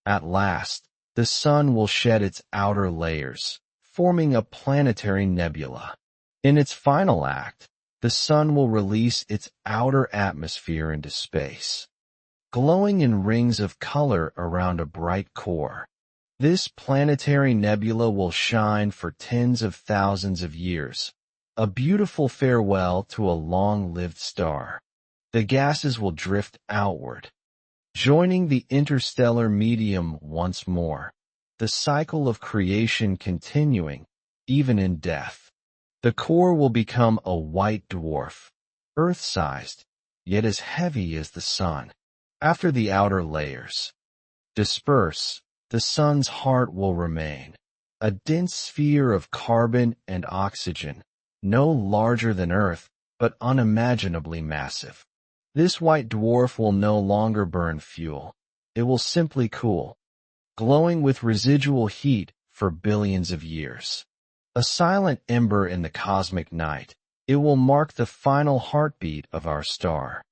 S1: At last, the sun will shed its outer layers, forming a planetary nebula. In its final act, the sun will release its outer atmosphere into space, glowing in rings of color around a bright core. This planetary nebula will shine for tens of thousands of years, a beautiful farewell to a long-lived star. The gases will drift outward, joining the interstellar medium once more, the cycle of creation continuing, even in death. The core will become a white dwarf, Earth-sized, yet as heavy as the sun. After the outer layers disperse, the sun's heart will remain, a dense sphere of carbon and oxygen, no larger than Earth, but unimaginably massive. This white dwarf will no longer burn fuel. It will simply cool, glowing with residual heat for billions of years. A silent ember in the cosmic night, it will mark the final heartbeat of our star.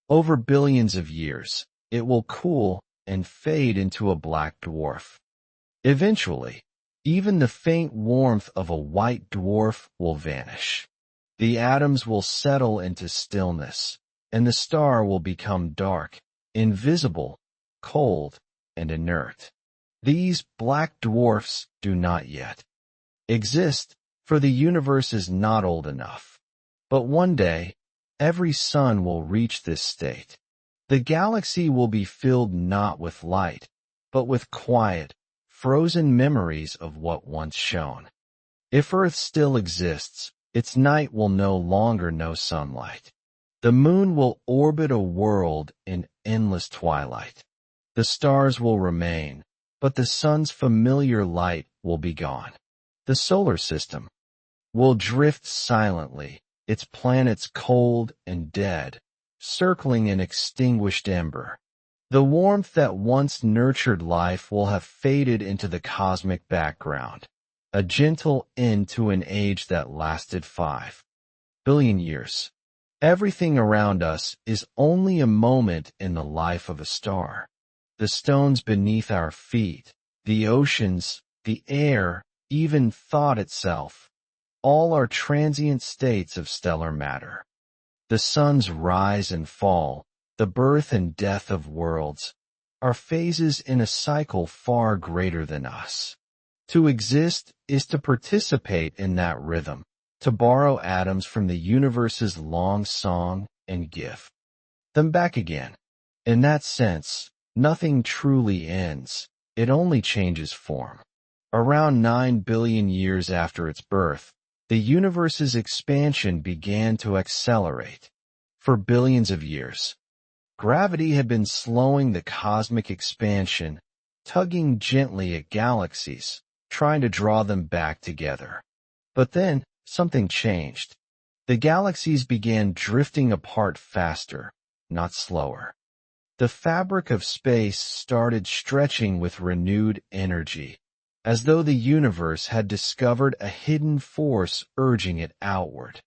S1: Over billions of years, it will cool and fade into a black dwarf. Eventually, even the faint warmth of a white dwarf will vanish. The atoms will settle into stillness, and the star will become dark, invisible, cold, and inert. These black dwarfs do not yet exist, for the universe is not old enough. But one day, every sun will reach this state. The galaxy will be filled not with light, but with quiet, frozen memories of what once shone. If Earth still exists, its night will no longer know sunlight. The moon will orbit a world in endless twilight. The stars will remain, but the sun's familiar light will be gone. The solar system will drift silently, its planets cold and dead, circling an extinguished ember. The warmth that once nurtured life will have faded into the cosmic background, a gentle end to an age that lasted 5 billion years. Everything around us is only a moment in the life of a star. The stones beneath our feet, the oceans, the air, even thought itself, all are transient states of stellar matter. The sun's rise and fall, the birth and death of worlds, are phases in a cycle far greater than us. To exist is to participate in that rhythm, to borrow atoms from the universe's long song and give them back again. In that sense, nothing truly ends, it only changes form. Around 9 billion years after its birth, the universe's expansion began to accelerate. For billions of years, gravity had been slowing the cosmic expansion, tugging gently at galaxies, trying to draw them back together. But then, something changed. The galaxies began drifting apart faster, not slower. The fabric of space started stretching with renewed energy, as though the universe had discovered a hidden force urging it outward.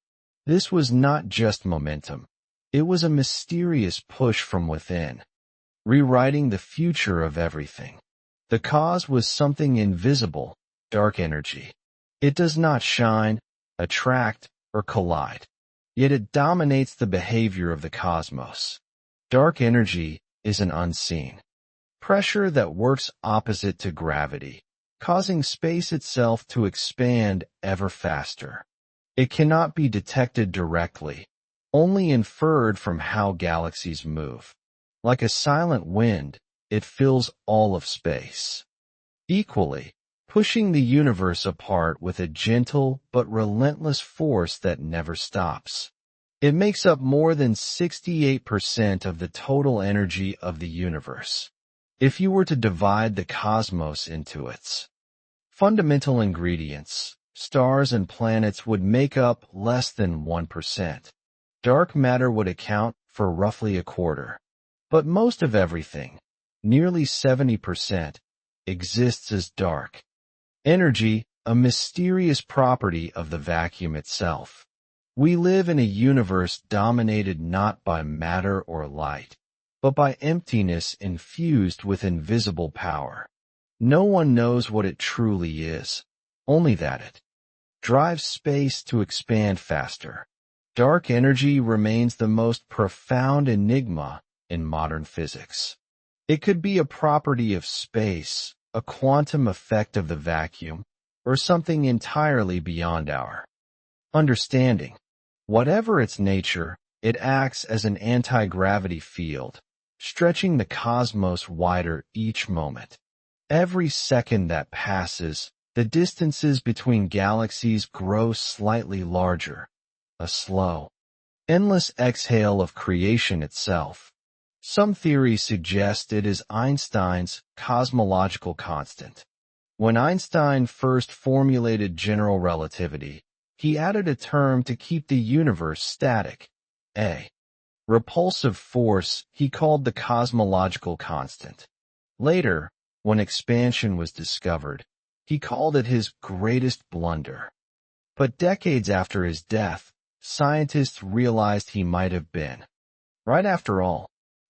S1: This was not just momentum. It was a mysterious push from within, rewriting the future of everything. The cause was something invisible, dark energy. It does not shine, attract, or collide, yet it dominates the behavior of the cosmos. Dark energy is an unseen pressure that works opposite to gravity, causing space itself to expand ever faster. It cannot be detected directly, only inferred from how galaxies move. Like a silent wind, it fills all of space, equally, pushing the universe apart with a gentle but relentless force that never stops. It makes up more than 68% of the total energy of the universe. If you were to divide the cosmos into its fundamental ingredients, stars and planets would make up less than 1%. Dark matter would account for roughly a quarter. But most of everything, nearly 70%, exists as dark energy, a mysterious property of the vacuum itself. We live in a universe dominated not by matter or light, but by emptiness infused with invisible power. No one knows what it truly is, only that it drives space to expand faster. Dark energy remains the most profound enigma in modern physics. It could be a property of space, a quantum effect of the vacuum, or something entirely beyond our understanding. Whatever its nature, it acts as an anti-gravity field, stretching the cosmos wider each moment. Every second that passes, the distances between galaxies grow slightly larger, a slow, endless exhale of creation itself. Some theories suggest it is Einstein's cosmological constant. When Einstein first formulated general relativity, he added a term to keep the universe static, a repulsive force he called the cosmological constant. Later, when expansion was discovered, he called it his greatest blunder. But decades after his death, scientists realized he might have been right after all.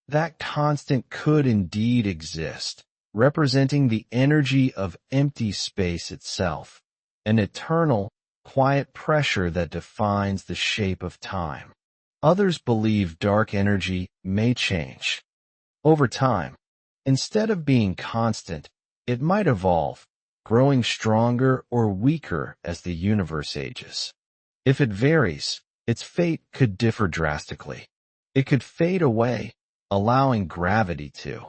S1: That constant could indeed exist, representing the energy of empty space itself, an eternal, quiet pressure that defines the shape of time. Others believe dark energy may change over time. Instead of being constant, it might evolve, growing stronger or weaker as the universe ages. If it varies, its fate could differ drastically. It could fade away, allowing gravity to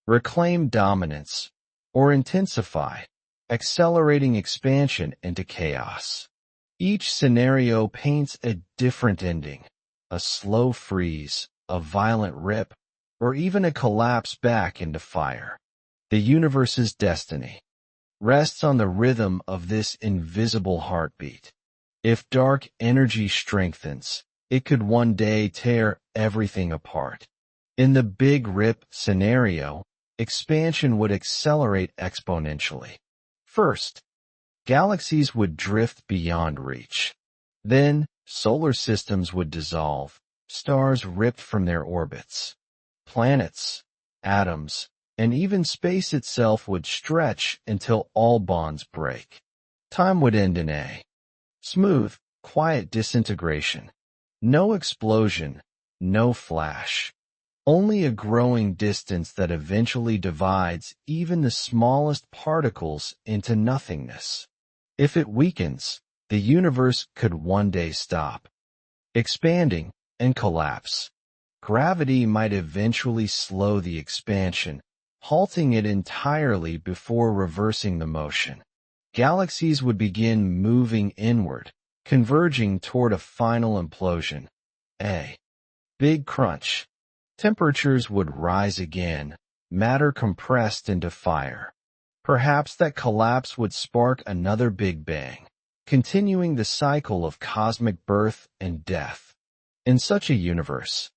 S1: reclaim dominance or intensify, accelerating expansion into chaos. Each scenario paints a different ending, a slow freeze, a violent rip, or even a collapse back into fire. The universe's destiny rests on the rhythm of this invisible heartbeat. If dark energy strengthens, it could one day tear everything apart. In the Big Rip scenario, expansion would accelerate exponentially. First, galaxies would drift beyond reach. Then, solar systems would dissolve, stars ripped from their orbits. Planets, atoms, and even space itself would stretch until all bonds break. Time would end in a smooth, quiet disintegration. No explosion, no flash. Only a growing distance that eventually divides even the smallest particles into nothingness. If it weakens, the universe could one day stop expanding and collapse. Gravity might eventually slow the expansion, halting it entirely before reversing the motion. Galaxies would begin moving inward, converging toward a final implosion. A big crunch. Temperatures would rise again, matter compressed into fire. Perhaps that collapse would spark another Big Bang, continuing the cycle of cosmic birth and death. In such a universe,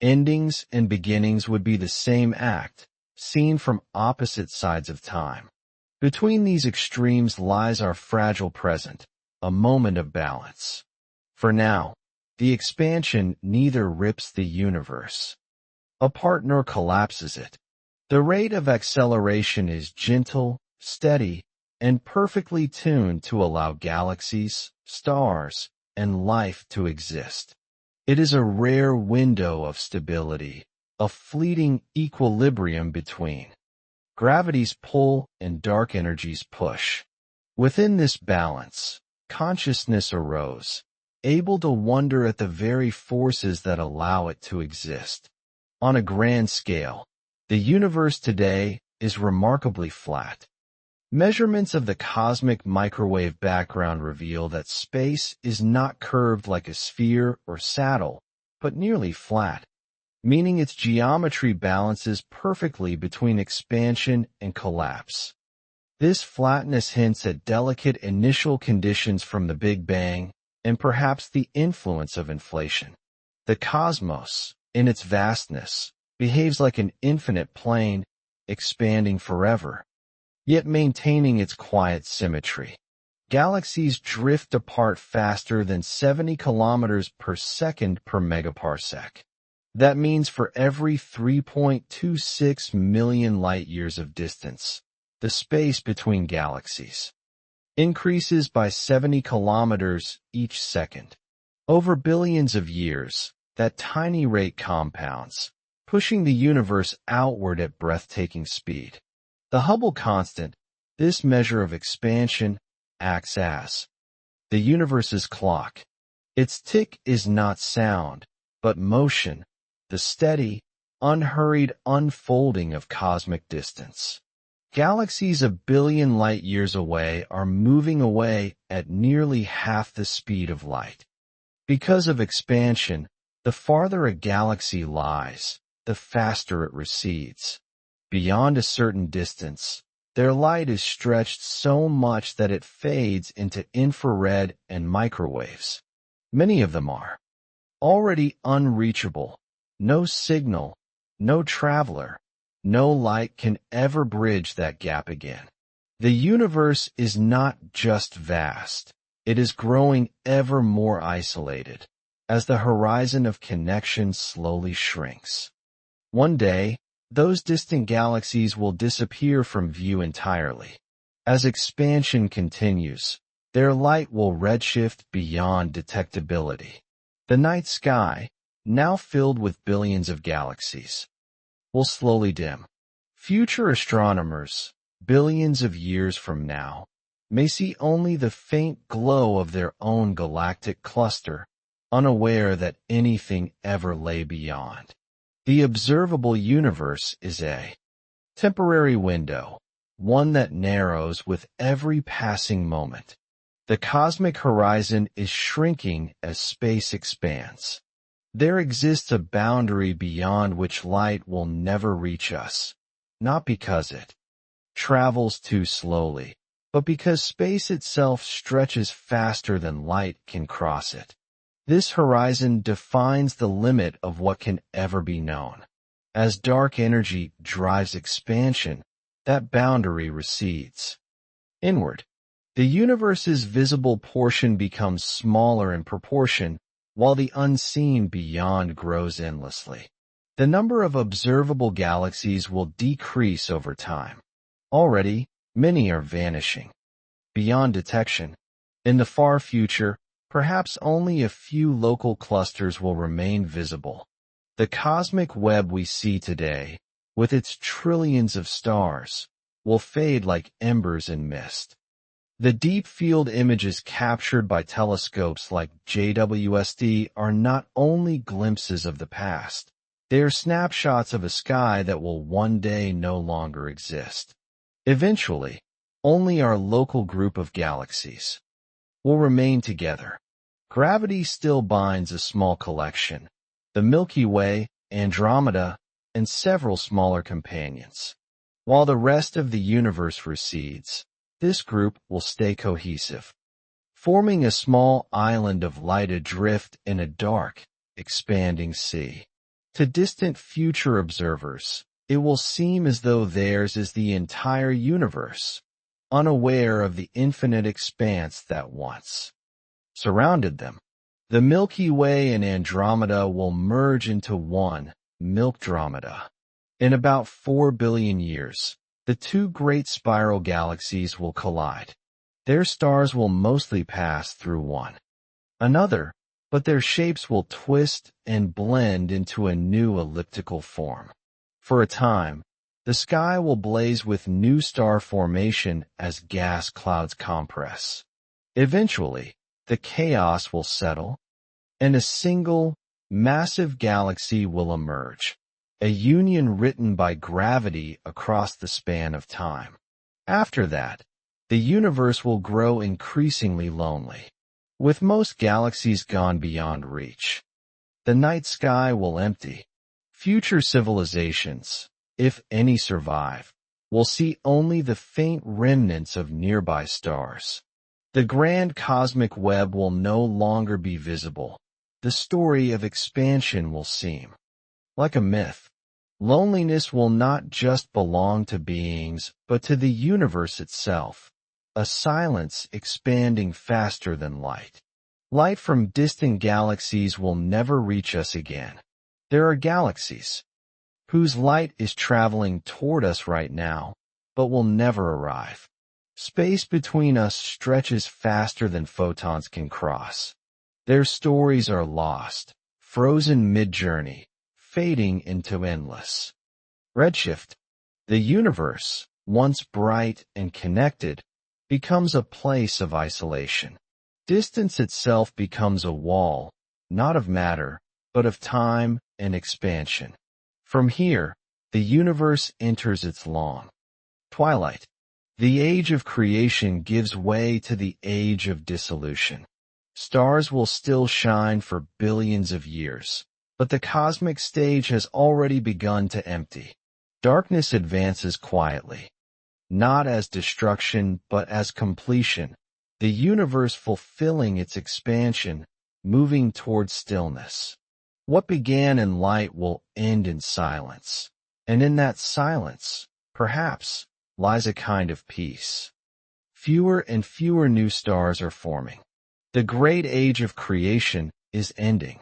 S1: endings and beginnings would be the same act, seen from opposite sides of time. Between these extremes lies our fragile present, a moment of balance. For now, the expansion neither rips the universe apart nor collapses it. The rate of acceleration is gentle, steady, and perfectly tuned to allow galaxies, stars, and life to exist. It is a rare window of stability, a fleeting equilibrium between gravity's pull and dark energy's push. Within this balance, consciousness arose, able to wonder at the very forces that allow it to exist. On a grand scale, the universe today is remarkably flat. Measurements of the cosmic microwave background reveal that space is not curved like a sphere or saddle, but nearly flat, meaning its geometry balances perfectly between expansion and collapse. This flatness hints at delicate initial conditions from the Big Bang and perhaps the influence of inflation. The cosmos, in its vastness, behaves like an infinite plane, expanding forever, yet maintaining its quiet symmetry. Galaxies drift apart faster than 70 kilometers per second per megaparsec. That means for every 3.26 million light-years of distance, the space between galaxies increases by 70 kilometers each second. Over billions of years, that tiny rate compounds, pushing the universe outward at breathtaking speed. The Hubble constant, this measure of expansion, acts as the universe's clock. Its tick is not sound, but motion, the steady, unhurried unfolding of cosmic distance. Galaxies a billion light-years away are moving away at nearly half the speed of light. Because of expansion, the farther a galaxy lies, the faster it recedes. Beyond a certain distance, their light is stretched so much that it fades into infrared and microwaves. Many of them are already unreachable. No signal, no traveler, no light can ever bridge that gap again. The universe is not just vast, it is growing ever more isolated, as the horizon of connection slowly shrinks. One day, those distant galaxies will disappear from view entirely. As expansion continues, their light will redshift beyond detectability. The night sky, now filled with billions of galaxies, will slowly dim. Future astronomers, billions of years from now, may see only the faint glow of their own galactic cluster, unaware that anything ever lay beyond. The observable universe is a temporary window, one that narrows with every passing moment. The cosmic horizon is shrinking as space expands. There exists a boundary beyond which light will never reach us, not because it travels too slowly, but because space itself stretches faster than light can cross it. This horizon defines the limit of what can ever be known. As dark energy drives expansion, that boundary recedes. Inward, the universe's visible portion becomes smaller in proportion, while the unseen beyond grows endlessly. The number of observable galaxies will decrease over time. Already, many are vanishing beyond detection. In the far future, perhaps only a few local clusters will remain visible. The cosmic web we see today, with its trillions of stars, will fade like embers in mist. The deep field images captured by telescopes like JWST are not only glimpses of the past. They are snapshots of a sky that will one day no longer exist. Eventually, only our local group of galaxies will remain together. Gravity still binds a small collection, the Milky Way, Andromeda, and several smaller companions. While the rest of the universe recedes, this group will stay cohesive, forming a small island of light adrift in a dark, expanding sea. To distant future observers, it will seem as though theirs is the entire universe, unaware of the infinite expanse that once surrounded them. The Milky Way and Andromeda will merge into one, Milkdromeda. In about 4 billion years, the two great spiral galaxies will collide. Their stars will mostly pass through one another, but their shapes will twist and blend into a new elliptical form. For a time, the sky will blaze with new star formation as gas clouds compress. Eventually, the chaos will settle, and a single, massive galaxy will emerge, a union written by gravity across the span of time. After that, the universe will grow increasingly lonely, with most galaxies gone beyond reach. The night sky will empty. Future civilizations, if any survive, will see only the faint remnants of nearby stars. The grand cosmic web will no longer be visible. The story of expansion will seem like a myth. Loneliness will not just belong to beings, but to the universe itself, a silence expanding faster than light. Light from distant galaxies will never reach us again. There are galaxies whose light is traveling toward us right now, but will never arrive. Space between us stretches faster than photons can cross. Their stories are lost, frozen mid-journey, fading into endless redshift. The universe, once bright and connected, becomes a place of isolation. Distance itself becomes a wall, not of matter, but of time and expansion. From here, the universe enters its long twilight. The age of creation gives way to the age of dissolution. Stars will still shine for billions of years, but the cosmic stage has already begun to empty. Darkness advances quietly, not as destruction but as completion, the universe fulfilling its expansion, moving towards stillness. What began in light will end in silence, and in that silence, perhaps, lies a kind of peace. Fewer and fewer new stars are forming. The great age of creation is ending.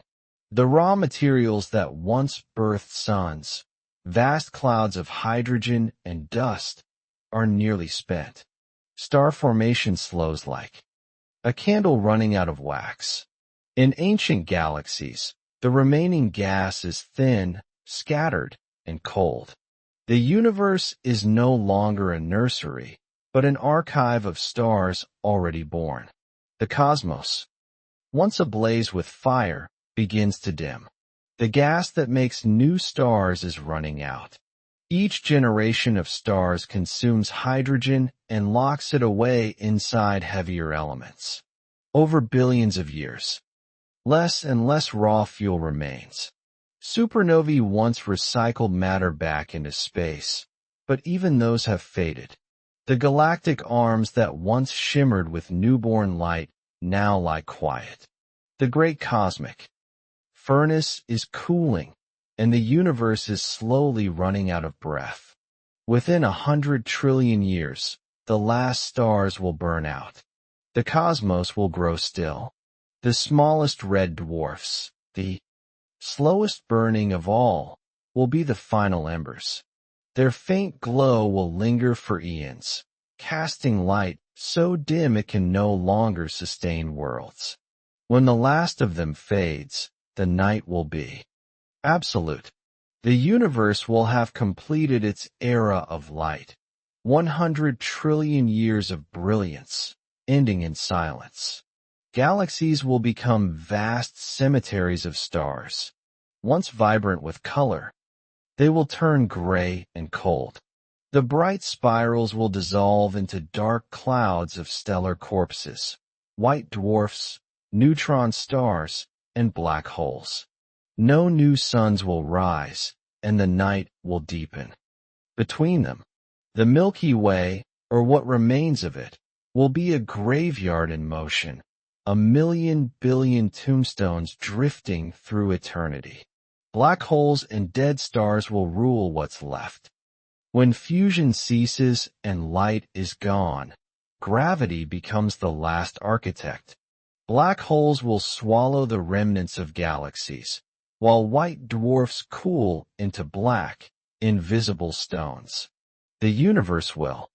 S1: The raw materials that once birthed suns, vast clouds of hydrogen and dust, are nearly spent. Star formation slows like a candle running out of wax. In ancient galaxies, the remaining gas is thin, scattered, and cold. The universe is no longer a nursery, but an archive of stars already born. The cosmos, once ablaze with fire, begins to dim. The gas that makes new stars is running out. Each generation of stars consumes hydrogen and locks it away inside heavier elements. Over billions of years, less and less raw fuel remains. Supernovae once recycled matter back into space, but even those have faded. The galactic arms that once shimmered with newborn light now lie quiet. The great cosmic furnace is cooling, and the universe is slowly running out of breath. Within 100 trillion years, the last stars will burn out. The cosmos will grow still. The smallest red dwarfs, the slowest burning of all, will be the final embers. Their faint glow will linger for eons, casting light so dim it can no longer sustain worlds. When the last of them fades, the night will be absolute. The universe will have completed its era of light. 100 trillion years of brilliance, ending in silence. Galaxies will become vast cemeteries of stars. Once vibrant with color, they will turn gray and cold. The bright spirals will dissolve into dark clouds of stellar corpses, white dwarfs, neutron stars, and black holes. No new suns will rise, and the night will deepen. Between them, the Milky Way, or what remains of it, will be a graveyard in motion, a million billion tombstones drifting through eternity. Black holes and dead stars will rule what's left. When fusion ceases and light is gone, gravity becomes the last architect. Black holes will swallow the remnants of galaxies, while white dwarfs cool into black, invisible stones. The universe will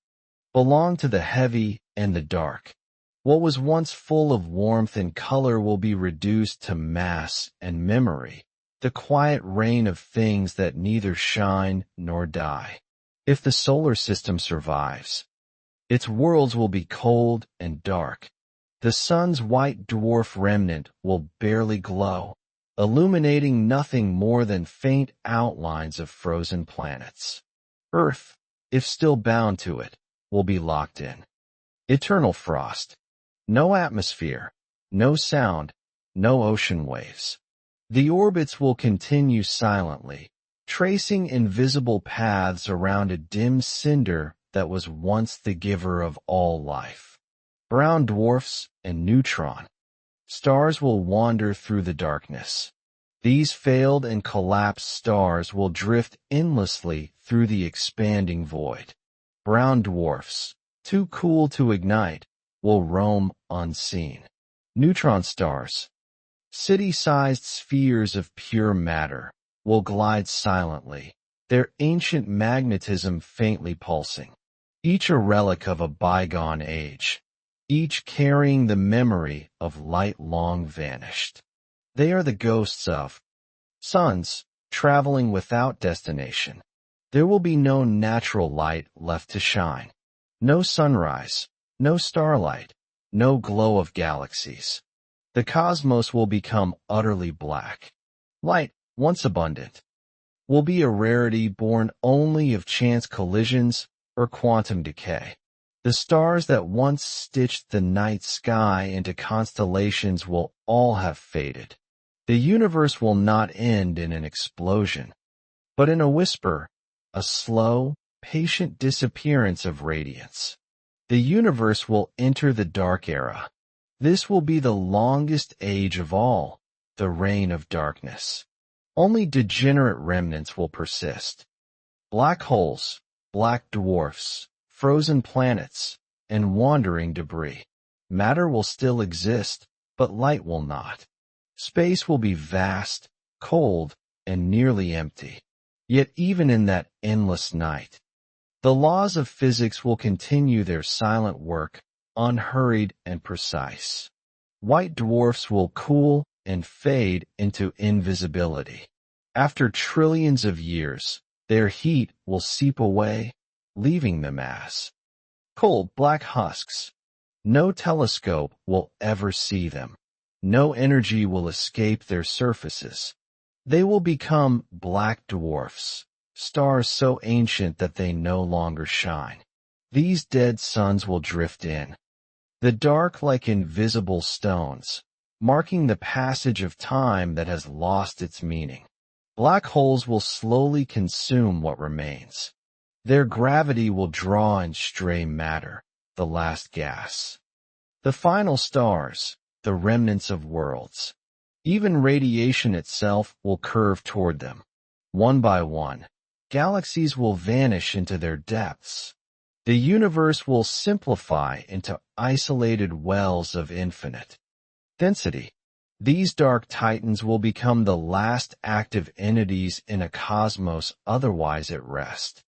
S1: belong to the heavy and the dark. What was once full of warmth and color will be reduced to mass and memory, the quiet reign of things that neither shine nor die. If the solar system survives, its worlds will be cold and dark. The sun's white dwarf remnant will barely glow, illuminating nothing more than faint outlines of frozen planets. Earth, if still bound to it, will be locked in. Eternal frost. No atmosphere, no sound, no ocean waves. The orbits will continue silently, tracing invisible paths around a dim cinder that was once the giver of all life. Brown dwarfs and neutron. Stars will wander through the darkness. These failed and collapsed stars will drift endlessly through the expanding void. Brown dwarfs, too cool to ignite, will roam unseen. Neutron stars, city-sized spheres of pure matter, will glide silently, their ancient magnetism faintly pulsing, each a relic of a bygone age, each carrying the memory of light long vanished. They are the ghosts of suns, traveling without destination. There will be no natural light left to shine. No sunrise, no starlight, no glow of galaxies. The cosmos will become utterly black. Light, once abundant, will be a rarity born only of chance collisions or quantum decay. The stars that once stitched the night sky into constellations will all have faded. The universe will not end in an explosion, but in a whisper, a slow, patient disappearance of radiance. The universe will enter the dark era. This will be the longest age of all, the reign of darkness. Only degenerate remnants will persist. Black holes, black dwarfs, frozen planets, and wandering debris. Matter will still exist, but light will not. Space will be vast, cold, and nearly empty. Yet even in that endless night, the laws of physics will continue their silent work, unhurried and precise. White dwarfs will cool and fade into invisibility. After trillions of years, their heat will seep away, leaving them as cold black husks. No telescope will ever see them. No energy will escape their surfaces. They will become black dwarfs, stars so ancient that they no longer shine. These dead suns will drift in, the dark like invisible stones, marking the passage of time that has lost its meaning. Black holes will slowly consume what remains. Their gravity will draw in stray matter, the last gas. The final stars, the remnants of worlds. Even radiation itself will curve toward them. One by one, galaxies will vanish into their depths. The universe will simplify into isolated wells of infinite density. These dark titans will become the last active entities in a cosmos otherwise at rest.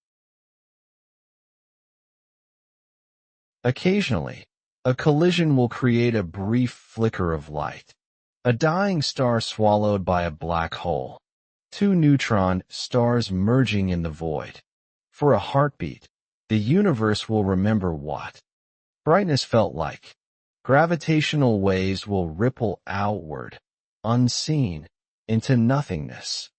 S1: Occasionally, a collision will create a brief flicker of light. A dying star swallowed by a black hole. Two neutron stars merging in the void. For a heartbeat, the universe will remember what brightness felt like. Gravitational waves will ripple outward, unseen, into nothingness.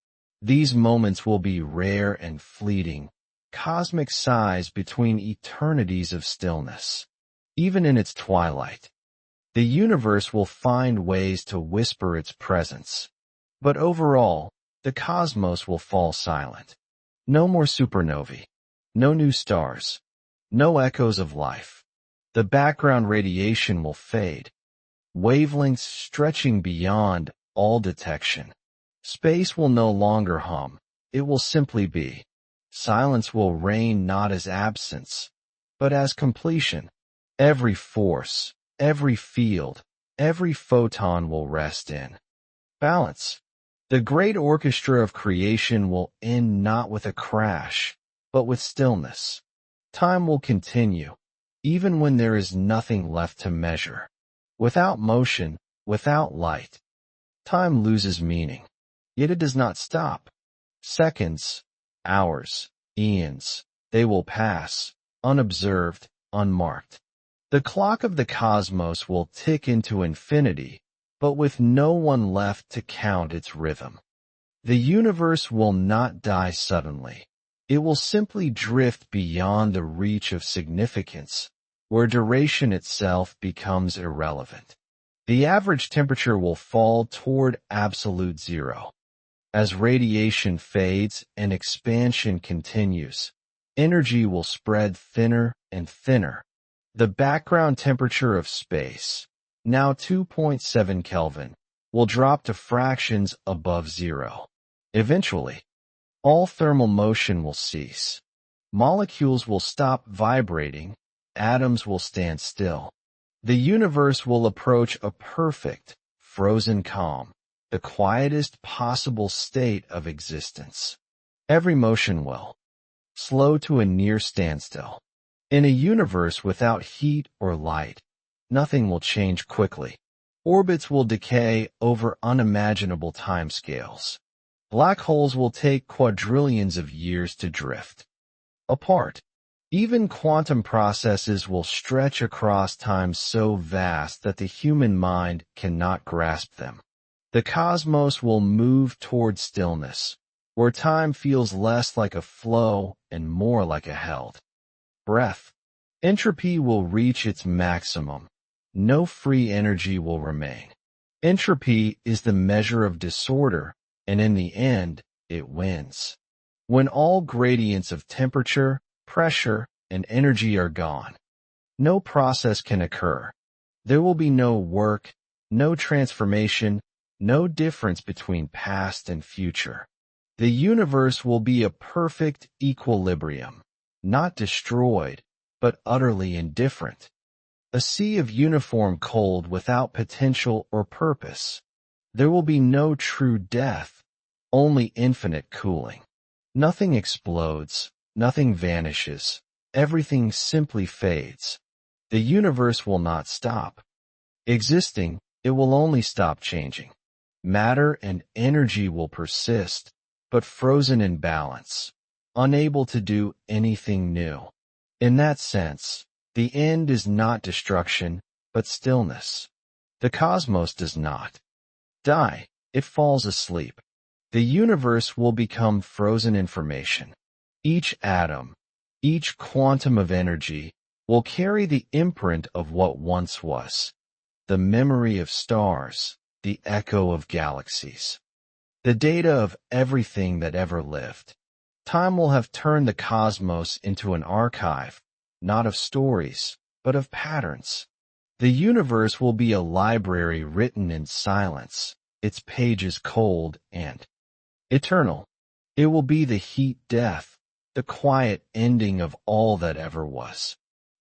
S1: These moments will be rare and fleeting, cosmic sighs between eternities of stillness. Even in its twilight, the universe will find ways to whisper its presence. But overall, the cosmos will fall silent. No more supernovae. No new stars. No echoes of life. The background radiation will fade. Wavelengths stretching beyond all detection. Space will no longer hum. It will simply be. Silence will reign not as absence, but as completion. Every force, every field, every photon will rest in balance. The great orchestra of creation will end not with a crash, but with stillness. Time will continue, even when there is nothing left to measure. Without motion, without light, time loses meaning. Yet it does not stop. Seconds, hours, eons, they will pass, unobserved, unmarked. The clock of the cosmos will tick into infinity, but with no one left to count its rhythm. The universe will not die suddenly. It will simply drift beyond the reach of significance, where duration itself becomes irrelevant. The average temperature will fall toward absolute zero. As radiation fades and expansion continues, energy will spread thinner and thinner. The background temperature of space, now 2.7 Kelvin, will drop to fractions above zero. Eventually, all thermal motion will cease. Molecules will stop vibrating, atoms will stand still. The universe will approach a perfect, frozen calm, the quietest possible state of existence. Every motion will slow to a near standstill. In a universe without heat or light, nothing will change quickly. Orbits will decay over unimaginable timescales. Black holes will take quadrillions of years to drift apart. Even quantum processes will stretch across time so vast that the human mind cannot grasp them. The cosmos will move toward stillness, where time feels less like a flow and more like a held breath. Entropy will reach its maximum. No free energy will remain. Entropy is the measure of disorder, and in the end, it wins. When all gradients of temperature, pressure, and energy are gone, no process can occur. There will be no work, no transformation, no difference between past and future. The universe will be a perfect equilibrium, not destroyed, but utterly indifferent. A sea of uniform cold without potential or purpose. There will be no true death, only infinite cooling. Nothing explodes, nothing vanishes, everything simply fades. The universe will not stop existing, it will only stop changing. Matter and energy will persist, but frozen in balance, unable to do anything new. In that sense, the end is not destruction, but stillness. The cosmos does not die, it falls asleep. The universe will become frozen information. Each atom, each quantum of energy, will carry the imprint of what once was, the memory of stars, the echo of galaxies, the data of everything that ever lived. Time will have turned the cosmos into an archive, not of stories, but of patterns. The universe will be a library written in silence, its pages cold and eternal. It will be the heat-death, the quiet ending of all that ever was.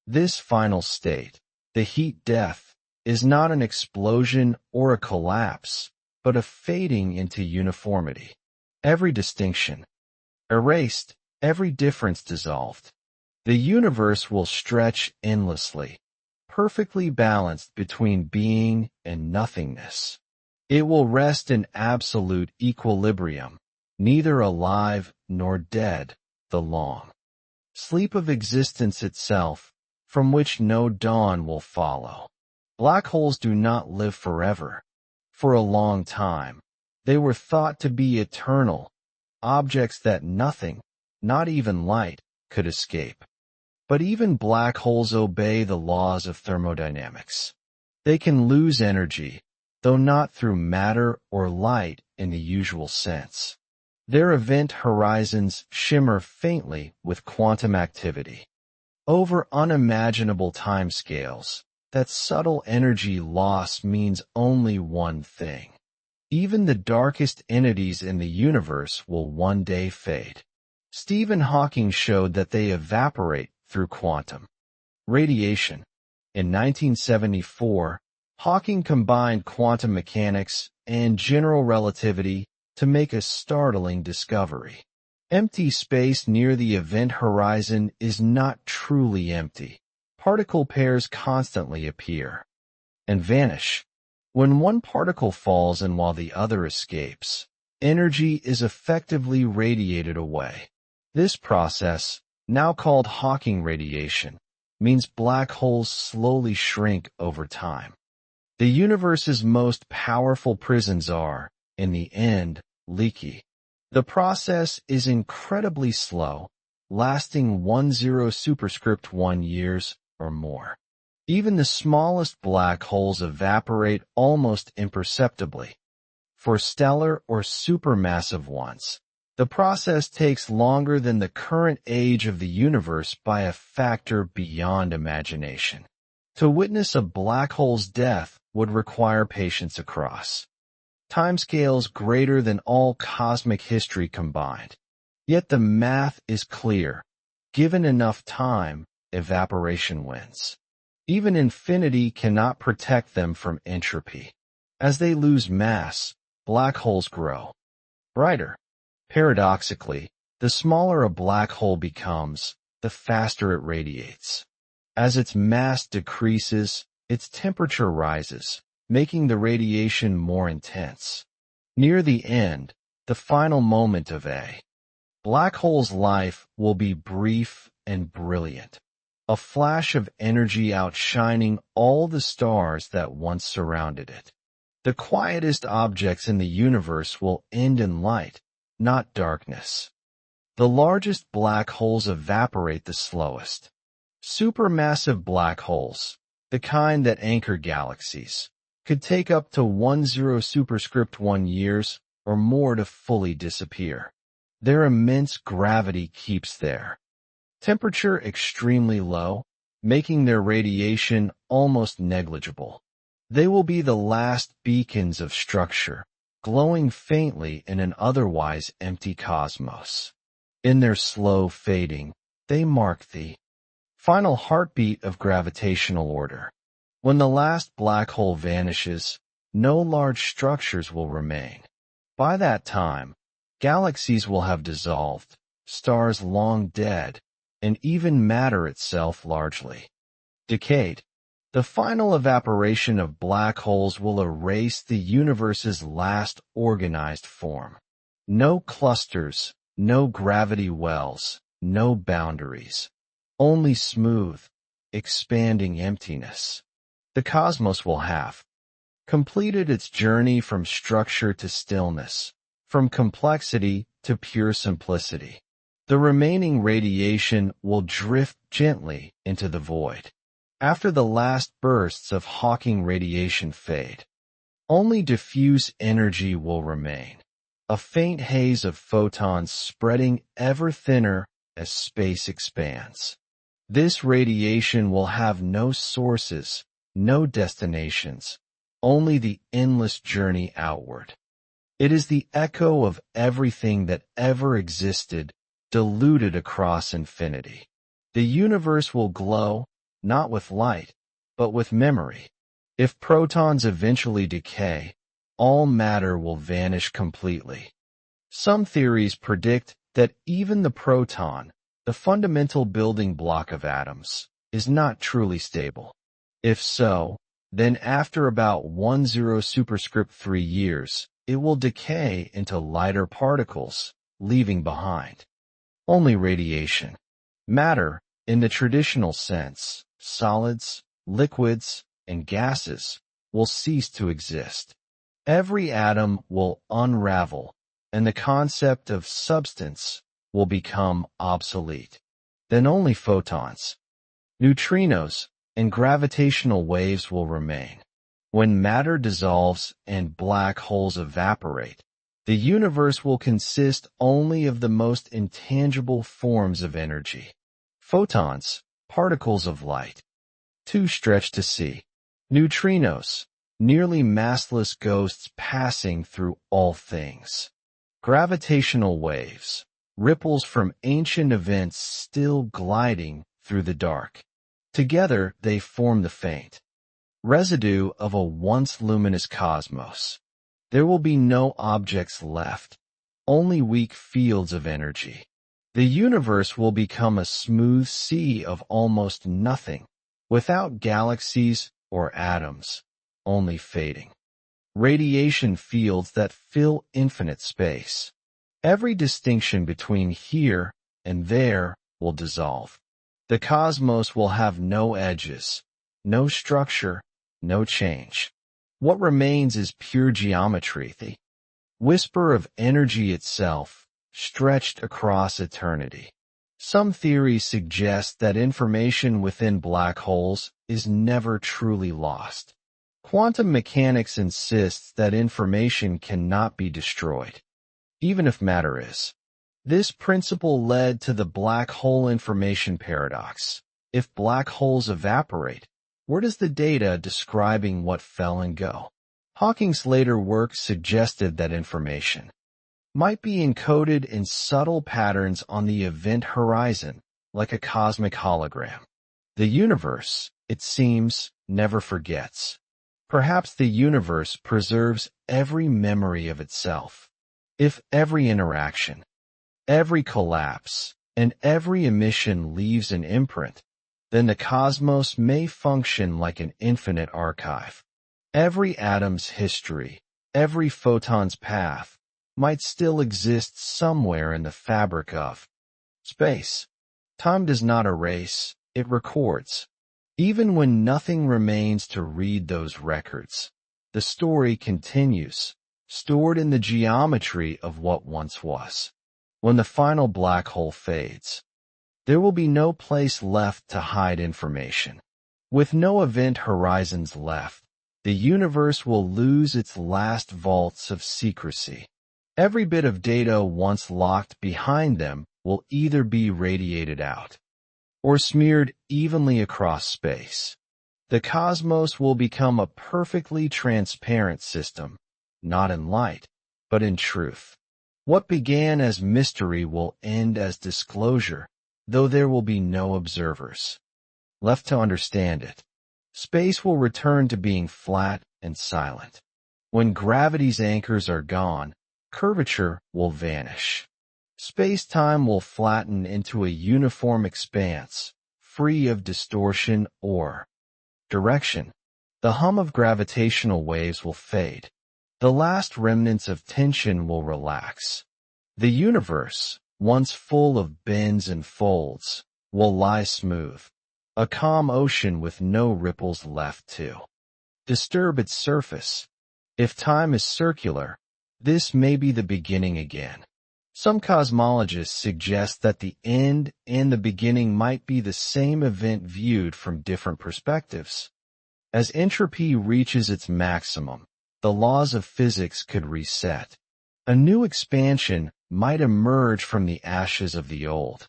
S1: This final state, the heat-death, is not an explosion or a collapse, but a fading into uniformity. Every distinction erased, every difference dissolved. The universe will stretch endlessly, perfectly balanced between being and nothingness. It will rest in absolute equilibrium, neither alive nor dead, the long sleep of existence itself, from which no dawn will follow. Black holes do not live forever. For a long time, they were thought to be eternal, objects that nothing, not even light, could escape. But even black holes obey the laws of thermodynamics. They can lose energy, though not through matter or light in the usual sense. Their event horizons shimmer faintly with quantum activity. Over unimaginable timescales, that subtle energy loss means only one thing. Even the darkest entities in the universe will one day fade. Stephen Hawking showed that they evaporate through quantum radiation. In 1974, Hawking combined quantum mechanics and general relativity to make a startling discovery. Empty space near the event horizon is not truly empty. Particle pairs constantly appear and vanish. When one particle falls and while the other escapes, energy is effectively radiated away. This process, now called Hawking radiation, means black holes slowly shrink over time. The universe's most powerful prisons are, in the end, leaky. The process is incredibly slow, lasting 10 superscript 1 years or more. Even the smallest black holes evaporate almost imperceptibly. For stellar or supermassive ones, the process takes longer than the current age of the universe by a factor beyond imagination. To witness a black hole's death would require patience across timescales greater than all cosmic history combined. Yet the math is clear. Given enough time, evaporation wins. Even infinity cannot protect them from entropy. As they lose mass, black holes grow brighter. Paradoxically, the smaller a black hole becomes, the faster it radiates. As its mass decreases, its temperature rises, making the radiation more intense. Near the end, the final moment of a black hole's life will be brief and brilliant. A flash of energy outshining all the stars that once surrounded it. The quietest objects in the universe will end in light, not darkness. The largest black holes evaporate the slowest. Supermassive black holes, the kind that anchor galaxies, could take up to 10 superscript 1 years or more to fully disappear. Their immense gravity keeps their temperature extremely low, making their radiation almost negligible. They will be the last beacons of structure, glowing faintly in an otherwise empty cosmos. In their slow fading, they mark the final heartbeat of gravitational order. When the last black hole vanishes, no large structures will remain. By that time, galaxies will have dissolved, stars long dead, and even matter itself largely decayed. The final evaporation of black holes will erase the universe's last organized form. No clusters, no gravity wells, no boundaries. Only smooth, expanding emptiness. The cosmos will have completed its journey from structure to stillness, from complexity to pure simplicity. The remaining radiation will drift gently into the void. After the last bursts of Hawking radiation fade, only diffuse energy will remain, a faint haze of photons spreading ever thinner as space expands. This radiation will have no sources, no destinations, only the endless journey outward. It is the echo of everything that ever existed, diluted across infinity. The universe will glow, not with light, but with memory. If protons eventually decay, all matter will vanish completely. Some theories predict that even the proton, the fundamental building block of atoms, is not truly stable. If so, then after about 10 superscript 3 years, it will decay into lighter particles, leaving behind only radiation. Matter, in the traditional sense, solids, liquids, and gases, will cease to exist. Every atom will unravel, and the concept of substance will become obsolete. Then only photons, neutrinos, and gravitational waves will remain. When matter dissolves and black holes evaporate, the universe will consist only of the most intangible forms of energy. Photons, particles of light, too stretched to see. Neutrinos, nearly massless ghosts passing through all things. Gravitational waves, ripples from ancient events still gliding through the dark. Together they form the faint residue of a once luminous cosmos. There will be no objects left, only weak fields of energy. The universe will become a smooth sea of almost nothing, without galaxies or atoms, only fading radiation fields that fill infinite space. Every distinction between here and there will dissolve. The cosmos will have no edges, no structure, no change. What remains is pure geometry, the whisper of energy itself, stretched across eternity. Some theories suggest that information within black holes is never truly lost. Quantum mechanics insists that information cannot be destroyed, even if matter is. This principle led to the black hole information paradox. If black holes evaporate, where does the data describing what fell and go? Hawking's later work suggested that information might be encoded in subtle patterns on the event horizon, like a cosmic hologram. The universe, it seems, never forgets. Perhaps the universe preserves every memory of itself. If every interaction, every collapse, and every emission leaves an imprint, then the cosmos may function like an infinite archive. Every atom's history, every photon's path, might still exist somewhere in the fabric of space. Time does not erase, it records. Even when nothing remains to read those records, the story continues, stored in the geometry of what once was. When the final black hole fades, there will be no place left to hide information. With no event horizons left, the universe will lose its last vaults of secrecy. Every bit of data once locked behind them will either be radiated out or smeared evenly across space. The cosmos will become a perfectly transparent system, not in light, but in truth. What began as mystery will end as disclosure, though there will be no observers left to understand it. Space will return to being flat and silent. When gravity's anchors are gone, curvature will vanish. Space-time will flatten into a uniform expanse, free of distortion or direction. The hum of gravitational waves will fade. The last remnants of tension will relax. The universe, once full of bends and folds, will lie smooth, a calm ocean with no ripples left to disturb its surface. If time is circular, this may be the beginning again. Some cosmologists suggest that the end and the beginning might be the same event viewed from different perspectives. As entropy reaches its maximum, the laws of physics could reset. A new expansion might emerge from the ashes of the old.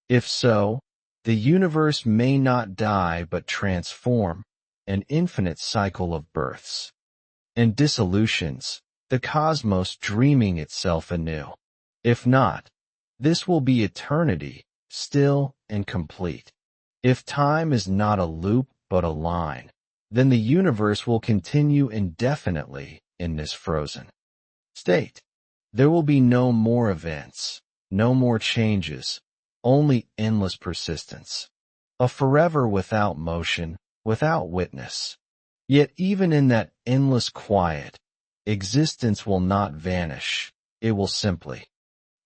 S1: If so, the universe may not die but transform, an infinite cycle of births and dissolutions, the cosmos dreaming itself anew. If not, this will be eternity, still and complete. If time is not a loop but a line, then the universe will continue indefinitely in this frozen state. There will be no more events, no more changes, only endless persistence. A forever without motion, without witness. Yet even in that endless quiet, existence will not vanish, it will simply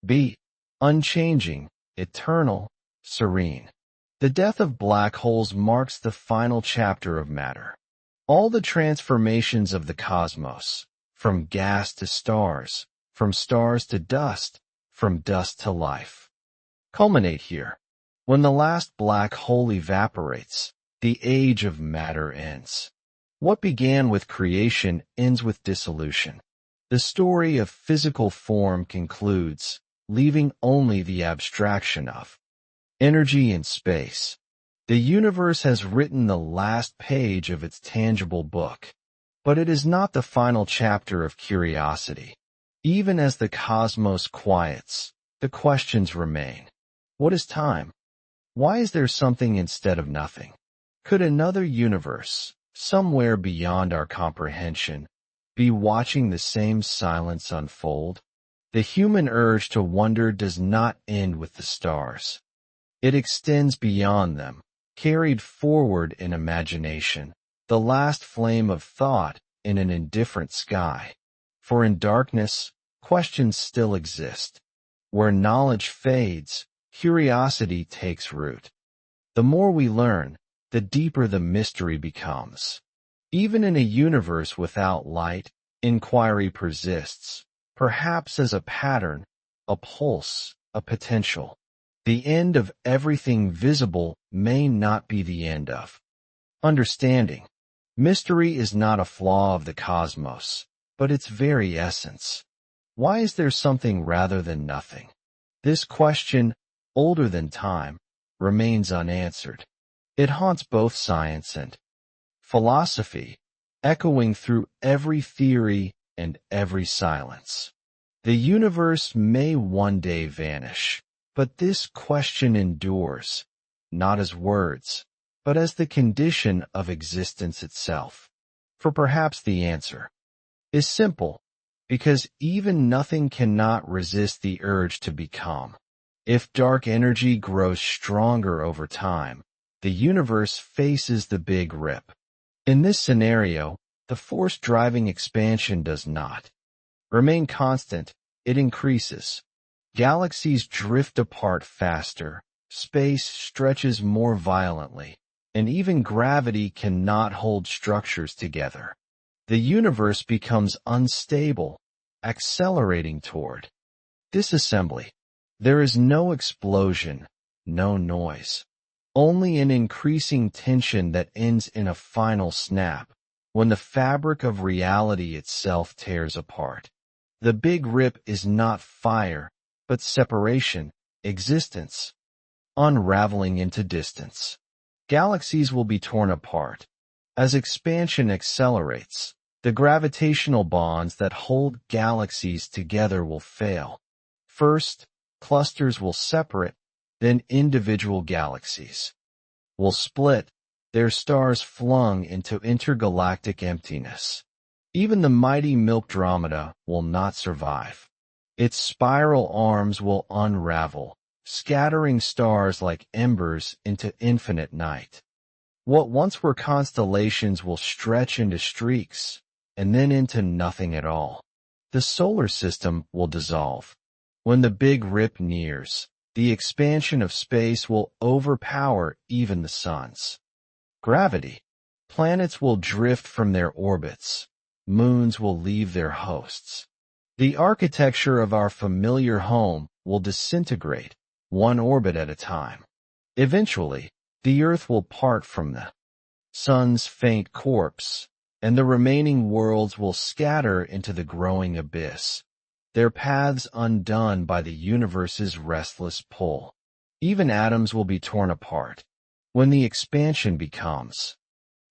S1: be unchanging, eternal, serene. The death of black holes marks the final chapter of matter. All the transformations of the cosmos, from gas to stars, from stars to dust, from dust to life, culminate here. When the last black hole evaporates, the age of matter ends. What began with creation ends with dissolution. The story of physical form concludes, leaving only the abstraction of energy and space. The universe has written the last page of its tangible book, but it is not the final chapter of curiosity. Even as the cosmos quiets, the questions remain. What is time? Why is there something instead of nothing? Could another universe, somewhere beyond our comprehension, be watching the same silence unfold? The human urge to wonder does not end with the stars. It extends beyond them, carried forward in imagination, the last flame of thought in an indifferent sky. For in darkness, questions still exist. Where knowledge fades, curiosity takes root. The more we learn, the deeper the mystery becomes. Even in a universe without light, inquiry persists, perhaps as a pattern, a pulse, a potential. The end of everything visible may not be the end of understanding. Mystery is not a flaw of the cosmos, but its very essence. Why is there something rather than nothing? This question, older than time, remains unanswered. It haunts both science and philosophy, echoing through every theory and every silence. The universe may one day vanish, but this question endures, not as words, but as the condition of existence itself. For perhaps the answer is simple, because even nothing cannot resist the urge to become. If dark energy grows stronger over time, the universe faces the Big Rip. In this scenario, the force driving expansion does not remain constant, it increases. Galaxies drift apart faster, space stretches more violently, and even gravity cannot hold structures together. The universe becomes unstable, accelerating toward disassembly. There is no explosion, no noise, only an increasing tension that ends in a final snap, when the fabric of reality itself tears apart. The Big Rip is not fire, but separation, existence, unraveling into distance. Galaxies will be torn apart. As expansion accelerates, the gravitational bonds that hold galaxies together will fail. First, clusters will separate, then individual galaxies will split, their stars flung into intergalactic emptiness. Even the mighty Milkdromeda will not survive. Its spiral arms will unravel, scattering stars like embers into infinite night. What once were constellations will stretch into streaks, and then into nothing at all. The solar system will dissolve. When the Big Rip nears, the expansion of space will overpower even the suns. Gravity. Planets will drift from their orbits. Moons will leave their hosts. The architecture of our familiar home will disintegrate, one orbit at a time. Eventually, the Earth will part from the Sun's faint corpse, and the remaining worlds will scatter into the growing abyss, their paths undone by the universe's restless pull. Even atoms will be torn apart. When the expansion becomes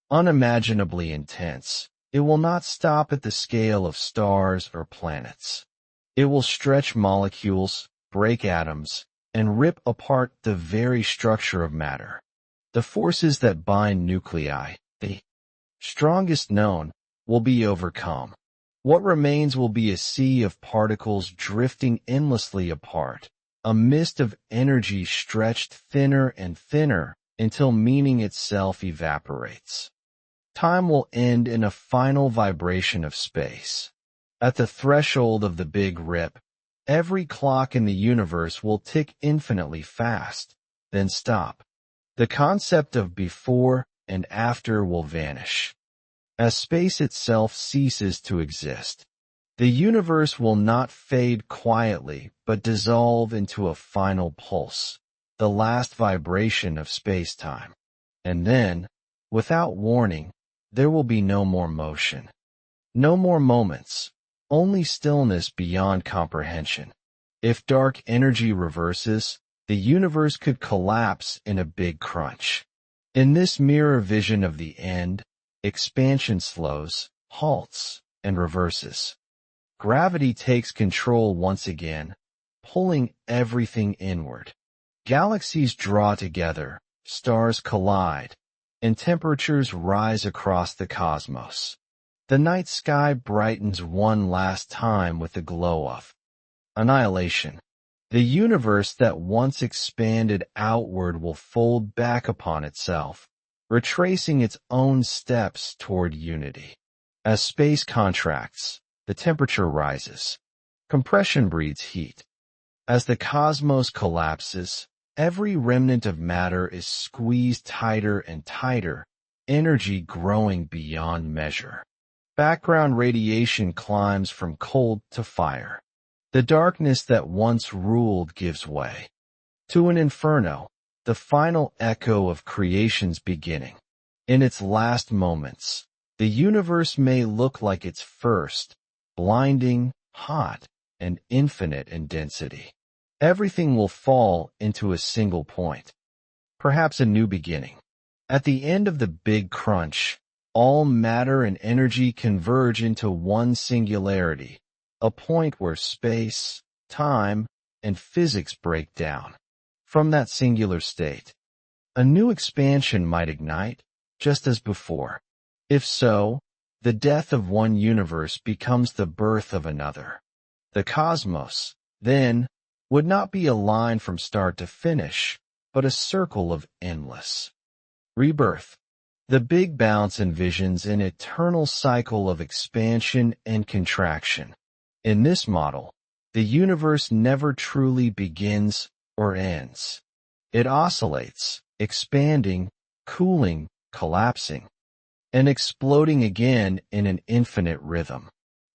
S1: unimaginably intense, it will not stop at the scale of stars or planets. It will stretch molecules, break atoms, and rip apart the very structure of matter. The forces that bind nuclei, the strongest known, will be overcome. What remains will be a sea of particles drifting endlessly apart, a mist of energy stretched thinner and thinner until meaning itself evaporates. Time will end in a final vibration of space. At the threshold of the Big Rip, every clock in the universe will tick infinitely fast, then stop. The concept of before and after will vanish. As space itself ceases to exist, the universe will not fade quietly but dissolve into a final pulse, the last vibration of space-time. And then, without warning, there will be no more motion. No more moments, only stillness beyond comprehension. If dark energy reverses, the universe could collapse in a big crunch. In this mirror vision of the end, expansion slows, halts, and reverses. Gravity takes control once again, pulling everything inward. Galaxies draw together, stars collide, and temperatures rise across the cosmos. The night sky brightens one last time with the glow of annihilation. The universe that once expanded outward will fold back upon itself, retracing its own steps toward unity. As space contracts, the temperature rises. Compression breeds heat. As the cosmos collapses, Every remnant of matter is squeezed tighter and tighter, energy growing beyond measure. Background radiation climbs from cold to fire. The darkness that once ruled gives way to an inferno, the final echo of creation's beginning. In its last moments, the universe may look like its first, blinding, hot, and infinite in density. Everything will fall into a single point, perhaps a new beginning. At the end of the big crunch, all matter and energy converge into one singularity, a point where space, time, and physics break down. From that singular state, a new expansion might ignite, just as before. If so, the death of one universe becomes the birth of another. The cosmos, then, would not be a line from start to finish, but a circle of endless rebirth. The Big Bounce envisions an eternal cycle of expansion and contraction. In this model, the universe never truly begins or ends. It oscillates, expanding, cooling, collapsing, and exploding again in an infinite rhythm.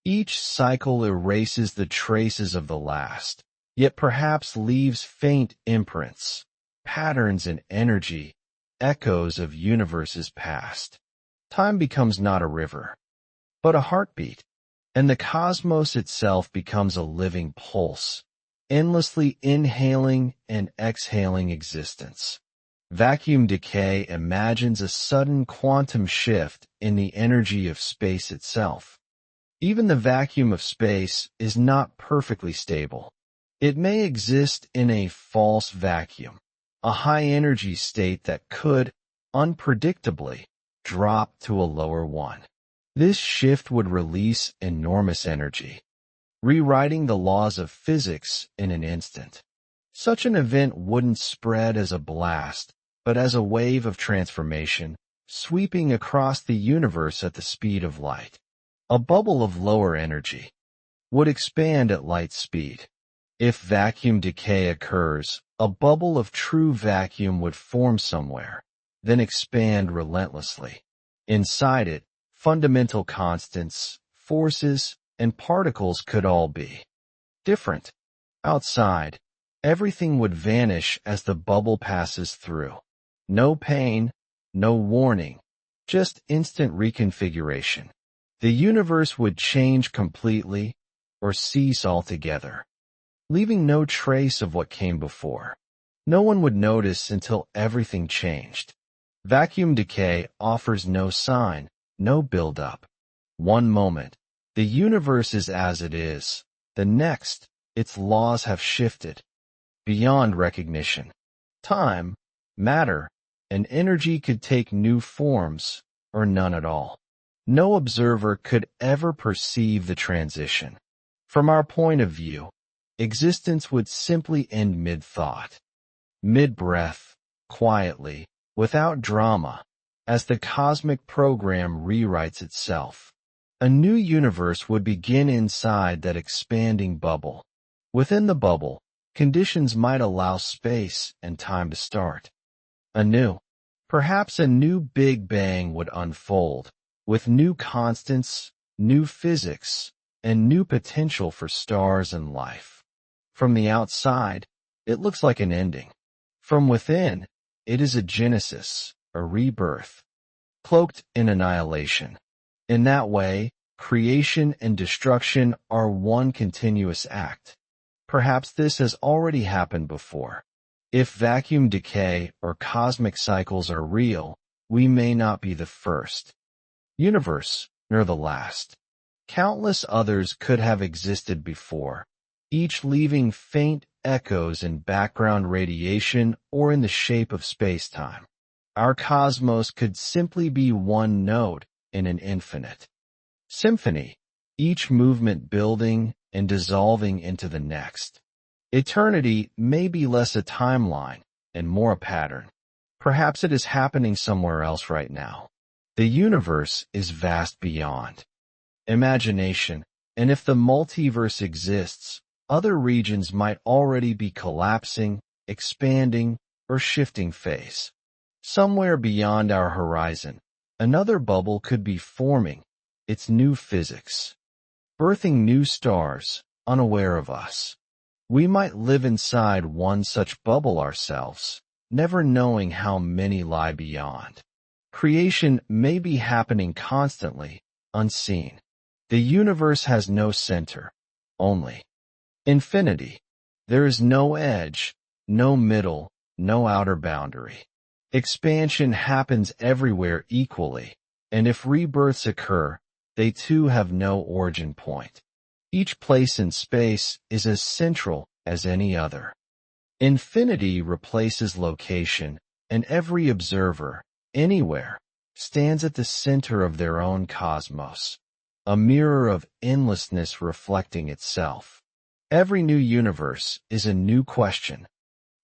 S1: Each cycle erases the traces of the last, yet perhaps leaves faint imprints, patterns in energy, echoes of universes past. Time becomes not a river, but a heartbeat, and the cosmos itself becomes a living pulse, endlessly inhaling and exhaling existence. Vacuum decay imagines a sudden quantum shift in the energy of space itself. Even the vacuum of space is not perfectly stable. It may exist in a false vacuum, a high-energy state that could, unpredictably, drop to a lower one. This shift would release enormous energy, rewriting the laws of physics in an instant. Such an event wouldn't spread as a blast, but as a wave of transformation, sweeping across the universe at the speed of light. A bubble of lower energy would expand at light speed. If vacuum decay occurs, a bubble of true vacuum would form somewhere, then expand relentlessly. Inside it, fundamental constants, forces, and particles could all be different. Outside, everything would vanish as the bubble passes through. No pain, no warning, just instant reconfiguration. The universe would change completely or cease altogether, leaving no trace of what came before. No one would notice until everything changed. Vacuum decay offers no sign, no build-up. One moment, the universe is as it is. The next, its laws have shifted beyond recognition. Time, matter, and energy could take new forms, or none at all. No observer could ever perceive the transition. From our point of view, existence would simply end mid-thought, mid-breath, quietly, without drama, as the cosmic program rewrites itself. A new universe would begin inside that expanding bubble. Within the bubble, conditions might allow space and time to start anew. Perhaps a new Big Bang would unfold, with new constants, new physics, and new potential for stars and life. From the outside, it looks like an ending. From within, it is a genesis, a rebirth, cloaked in annihilation. In that way, creation and destruction are one continuous act. Perhaps this has already happened before. If vacuum decay or cosmic cycles are real, we may not be the first universe, nor the last. Countless others could have existed before, each leaving faint echoes in background radiation or in the shape of space-time. Our cosmos could simply be one note in an infinite symphony, each movement building and dissolving into the next. Eternity may be less a timeline and more a pattern. Perhaps it is happening somewhere else right now. The universe is vast beyond imagination, and if the multiverse exists, other regions might already be collapsing, expanding, or shifting phase. Somewhere beyond our horizon, another bubble could be forming, its new physics, birthing new stars, unaware of us. We might live inside one such bubble ourselves, never knowing how many lie beyond. Creation may be happening constantly, unseen. The universe has no center, only infinity. There is no edge, no middle, no outer boundary. Expansion happens everywhere equally, and if rebirths occur, they too have no origin point. Each place in space is as central as any other. Infinity replaces location, and every observer, anywhere, stands at the center of their own cosmos, a mirror of endlessness reflecting itself. Every new universe is a new question.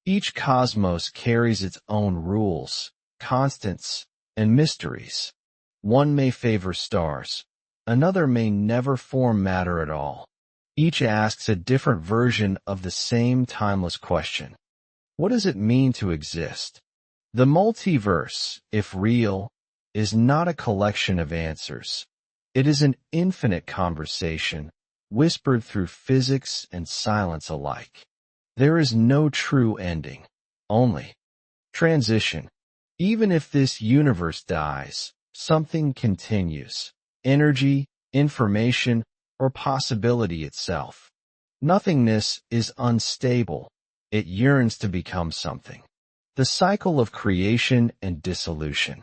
S1: Each cosmos carries its own rules, constants, and mysteries. One may favor stars, another may never form matter at all. Each asks a different version of the same timeless question. What does it mean to exist? The multiverse, if real, is not a collection of answers. It is an infinite conversation, whispered through physics and silence alike. There is no true ending, only transition. Even if this universe dies, something continues. Energy, information, or possibility itself. Nothingness is unstable. It yearns to become something. The cycle of creation and dissolution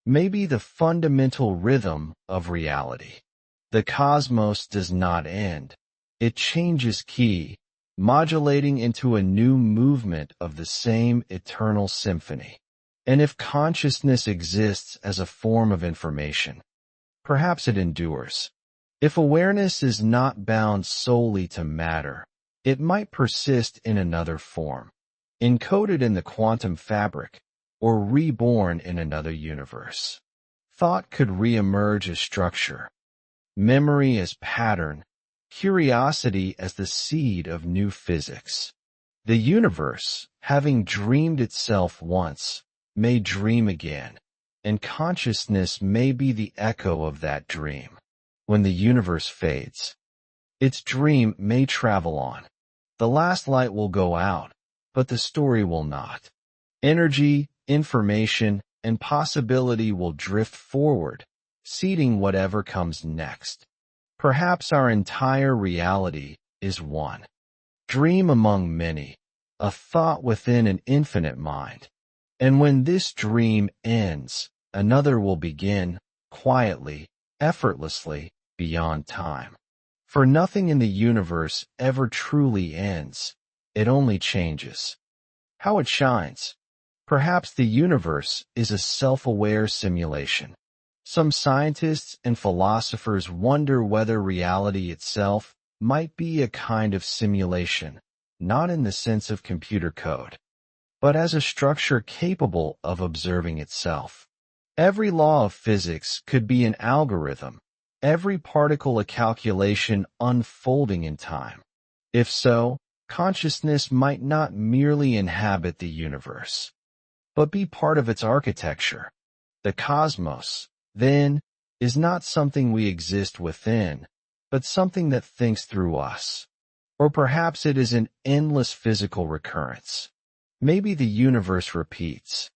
S1: may be the fundamental rhythm of reality. The cosmos does not end. It changes key, modulating into a new movement of the same eternal symphony. And if consciousness exists as a form of information, perhaps it endures. If awareness is not bound solely to matter, it might persist in another form, encoded in the quantum fabric, or reborn in another universe. Thought could reemerge as structure, memory as pattern, curiosity as the seed of new physics. The universe, having dreamed itself once, may dream again, and consciousness may be the echo of that dream. When the universe fades, its dream may travel on. The last light will go out, but the story will not. Energy, information, and possibility will drift forward, seeding whatever comes next. Perhaps our entire reality is one dream among many, a thought within an infinite mind. And when this dream ends, another will begin, quietly, effortlessly, beyond time. For nothing in the universe ever truly ends, it only changes. How it shines. Perhaps the universe is a self-aware simulation. Some scientists and philosophers wonder whether reality itself might be a kind of simulation, not in the sense of computer code, but as a structure capable of observing itself. Every law of physics could be an algorithm, every particle a calculation unfolding in time. If so, consciousness might not merely inhabit the universe, but be part of its architecture. The cosmos, then, is not something we exist within, but something that thinks through us. Or perhaps it is an endless physical recurrence. Maybe the universe repeats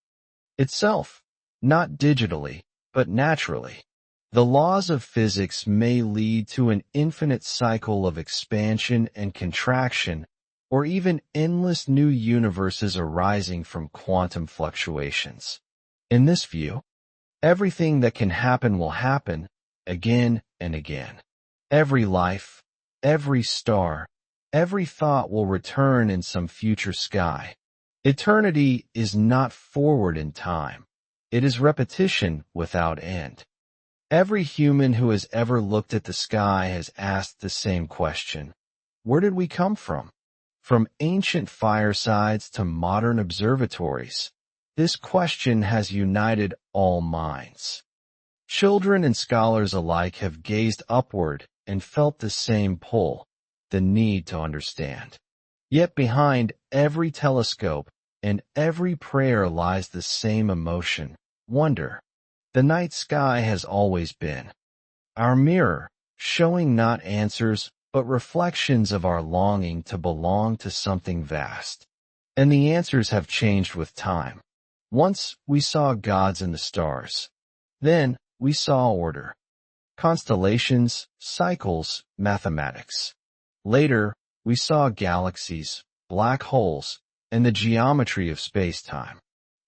S1: itself, not digitally, but naturally. The laws of physics may lead to an infinite cycle of expansion and contraction, or even endless new universes arising from quantum fluctuations. In this view, everything that can happen will happen, again and again. Every life, every star, every thought will return in some future sky. Eternity is not forward in time. It is repetition without end. Every human who has ever looked at the sky has asked the same question. Where did we come from? From ancient firesides to modern observatories, this question has united all minds. Children and scholars alike have gazed upward and felt the same pull, the need to understand. Yet behind every telescope and every prayer lies the same emotion, wonder. The night sky has always been our mirror, showing not answers, but reflections of our longing to belong to something vast. And the answers have changed with time. Once we saw gods in the stars. Then we saw order, constellations, cycles, mathematics. Later, we saw galaxies, black holes, and the geometry of space-time.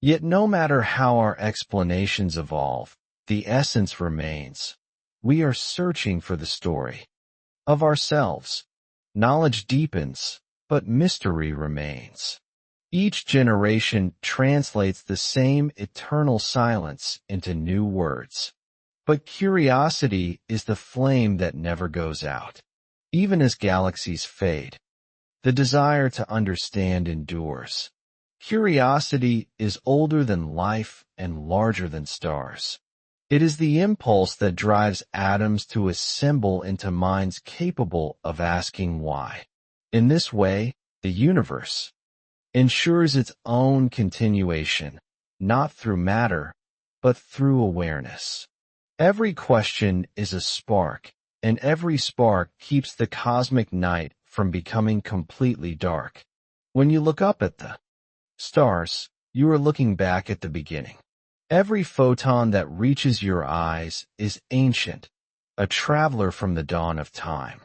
S1: Yet no matter how our explanations evolve, the essence remains. We are searching for the story of ourselves. Knowledge deepens, but mystery remains. Each generation translates the same eternal silence into new words. But curiosity is the flame that never goes out. Even as galaxies fade, the desire to understand endures. Curiosity is older than life and larger than stars. It is the impulse that drives atoms to assemble into minds capable of asking why. In this way, the universe ensures its own continuation, not through matter, but through awareness. Every question is a spark, and every spark keeps the cosmic night from becoming completely dark. When you look up at the stars, you are looking back at the beginning. Every photon that reaches your eyes is ancient, a traveler from the dawn of time.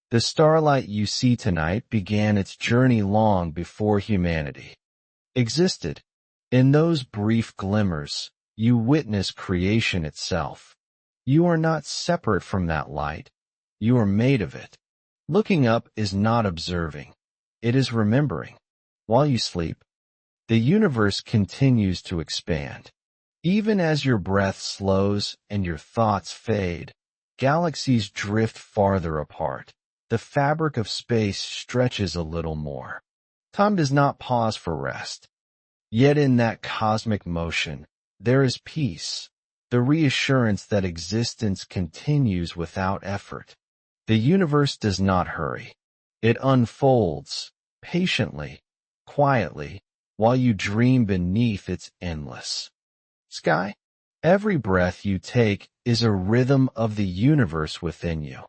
S1: The starlight you see tonight began its journey long before humanity existed. In those brief glimmers, you witness creation itself. You are not separate from that light. You are made of it. Looking up is not observing. It is remembering. While you sleep, the universe continues to expand. Even as your breath slows and your thoughts fade, galaxies drift farther apart. The fabric of space stretches a little more. Time does not pause for rest. Yet in that cosmic motion, there is peace, the reassurance that existence continues without effort. The universe does not hurry. It unfolds, patiently, quietly, while you dream beneath its endless sky. Every breath you take is a rhythm of the universe within you.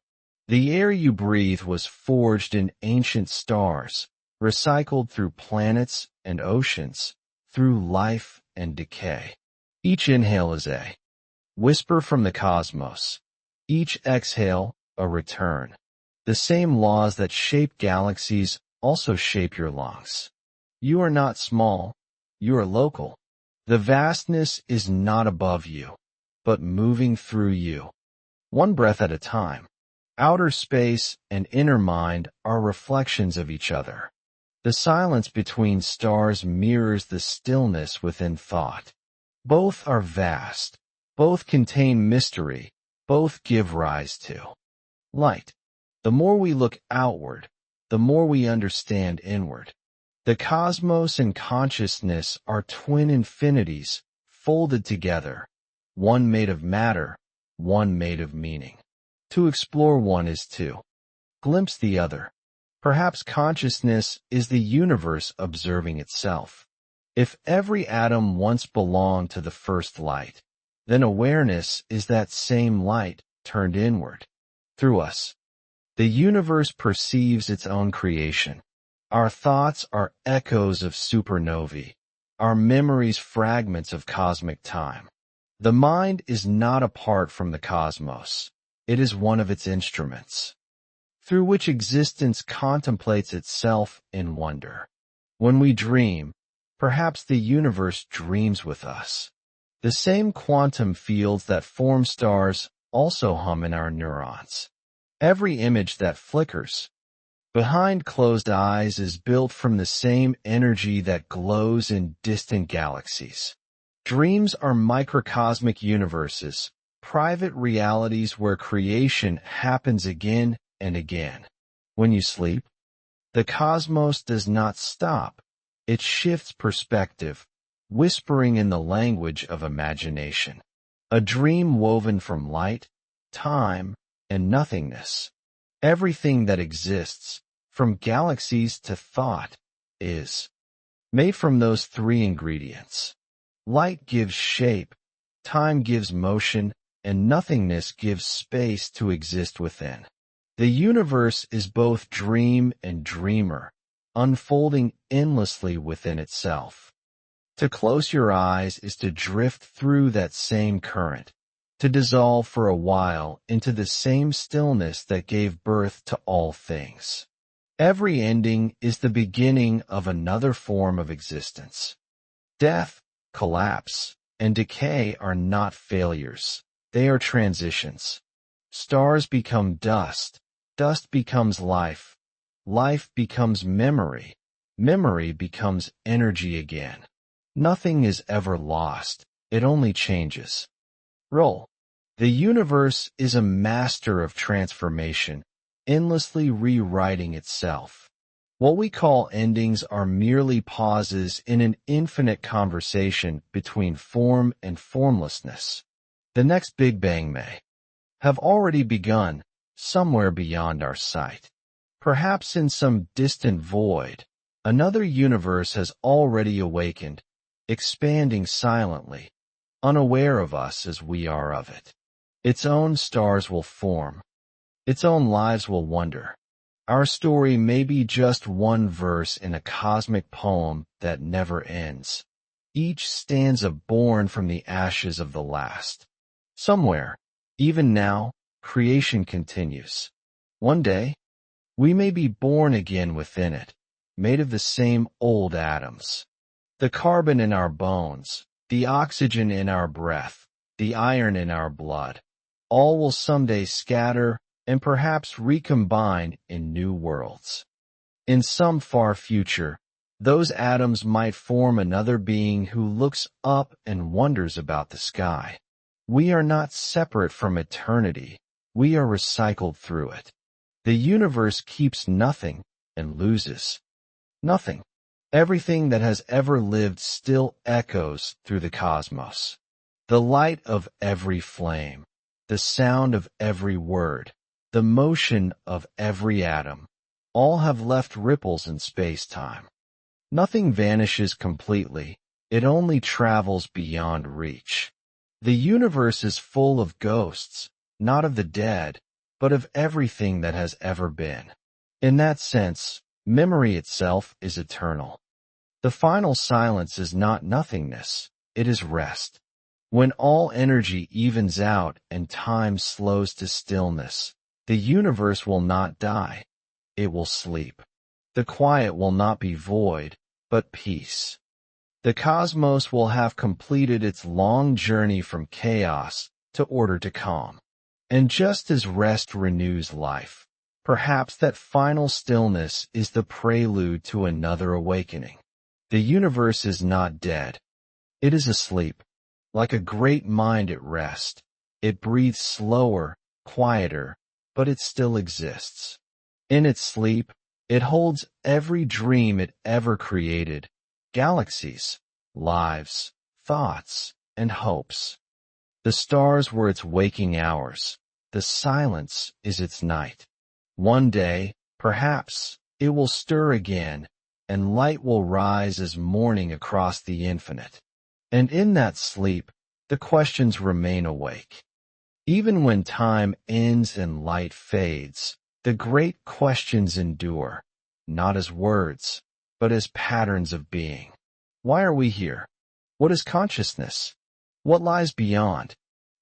S1: The air you breathe was forged in ancient stars, recycled through planets and oceans, through life and decay. Each inhale is a whisper from the cosmos. Each exhale, a return. The same laws that shape galaxies also shape your lungs. You are not small. You are local. The vastness is not above you, but moving through you. One breath at a time. Outer space and inner mind are reflections of each other. The silence between stars mirrors the stillness within thought. Both are vast. Both contain mystery. Both give rise to light. The more we look outward, the more we understand inward. The cosmos and consciousness are twin infinities, folded together, one made of matter, one made of meaning. To explore one is to glimpse the other. Perhaps consciousness is the universe observing itself. If every atom once belonged to the first light, then awareness is that same light turned inward. Through us, the universe perceives its own creation. Our thoughts are echoes of supernovae, our memories fragments of cosmic time. The mind is not apart from the cosmos. It is one of its instruments, through which existence contemplates itself in wonder. When we dream, perhaps the universe dreams with us. The same quantum fields that form stars also hum in our neurons. Every image that flickers behind closed eyes is built from the same energy that glows in distant galaxies. Dreams are microcosmic universes, private realities where creation happens again and again. When you sleep, the cosmos does not stop. It shifts perspective, whispering in the language of imagination. A dream woven from light, time, and nothingness. Everything that exists from galaxies to thought, is made from those three ingredients. Light gives shape, time gives motion, and nothingness gives space to exist within. The universe is both dream and dreamer, unfolding endlessly within itself. To close your eyes is to drift through that same current, to dissolve for a while into the same stillness that gave birth to all things. Every ending is the beginning of another form of existence. Death, collapse, and decay are not failures. They are transitions. Stars become dust. Dust becomes life. Life becomes memory. Memory becomes energy again. Nothing is ever lost. It only changes. Roll. The universe is a master of transformation, endlessly rewriting itself. What we call endings are merely pauses in an infinite conversation between form and formlessness. The next Big Bang may have already begun somewhere beyond our sight. Perhaps in some distant void, another universe has already awakened, expanding silently, unaware of us as we are of it. Its own stars will form. Its own lives will wonder. Our story may be just one verse in a cosmic poem that never ends. Each stanza born from the ashes of the last. Somewhere, even now, creation continues. One day, we may be born again within it, made of the same old atoms. The carbon in our bones, the oxygen in our breath, the iron in our blood, all will someday scatter and perhaps recombine in new worlds. In some far future, those atoms might form another being who looks up and wonders about the sky. We are not separate from eternity. We are recycled through it. The universe keeps nothing and loses nothing. Everything that has ever lived still echoes through the cosmos. The light of every flame, the sound of every word, the motion of every atom, all have left ripples in space-time. Nothing vanishes completely. It only travels beyond reach. The universe is full of ghosts, not of the dead, but of everything that has ever been. In that sense, memory itself is eternal. The final silence is not nothingness, it is rest. When all energy evens out and time slows to stillness, the universe will not die. It will sleep. The quiet will not be void, but peace. The cosmos will have completed its long journey from chaos to order to calm. And just as rest renews life, perhaps that final stillness is the prelude to another awakening. The universe is not dead. It is asleep. Like a great mind at rest, it breathes slower, quieter, but it still exists. In its sleep, it holds every dream it ever created, galaxies, lives, thoughts, and hopes. The stars were its waking hours. The silence is its night. One day, perhaps, it will stir again, and light will rise as morning across the infinite. And in that sleep, the questions remain awake. Even when time ends and light fades, the great questions endure, not as words, but as patterns of being. Why are we here? What is consciousness? What lies beyond?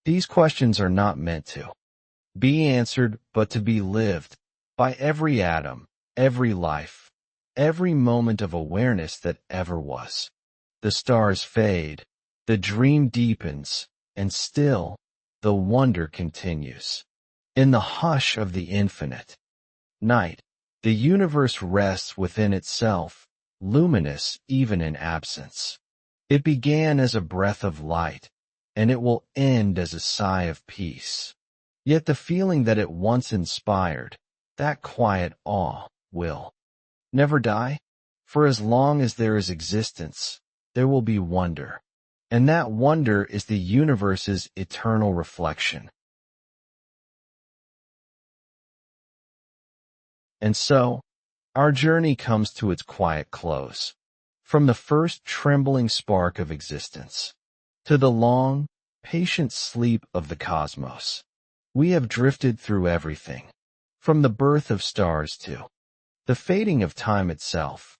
S1: These questions are not meant to be answered, but to be lived by every atom, every life, every moment of awareness that ever was. The stars fade, the dream deepens, and still, the wonder continues. In the hush of the infinite night, the universe rests within itself, luminous even in absence. It began as a breath of light, and it will end as a sigh of peace. Yet the feeling that it once inspired, that quiet awe, will never die. For as long as there is existence, there will be wonder. And that wonder is the universe's eternal reflection. And so, our journey comes to its quiet close. From the first trembling spark of existence to the long, patient sleep of the cosmos, we have drifted through everything, from the birth of stars to the fading of time itself.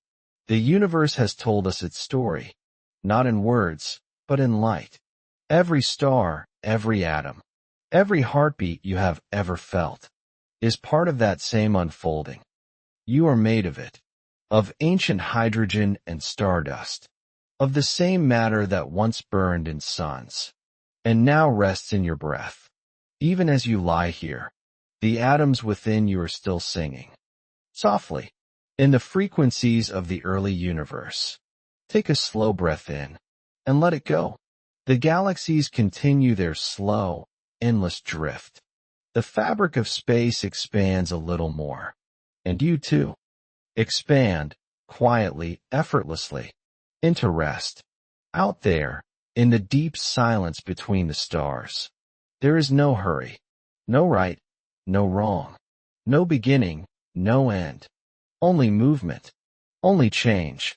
S1: The universe has told us its story, not in words, but in light. Every star, every atom, every heartbeat you have ever felt is part of that same unfolding. You are made of it, of ancient hydrogen and stardust, of the same matter that once burned in suns, and now rests in your breath. Even as you lie here, the atoms within you are still singing, softly, in the frequencies of the early universe. Take a slow breath in, and let it go. The galaxies continue their slow, endless drift. The fabric of space expands a little more. And you too. Expand, quietly, effortlessly, into rest. Out there, in the deep silence between the stars, there is no hurry, no right, no wrong, no beginning, no end. Only movement, only change.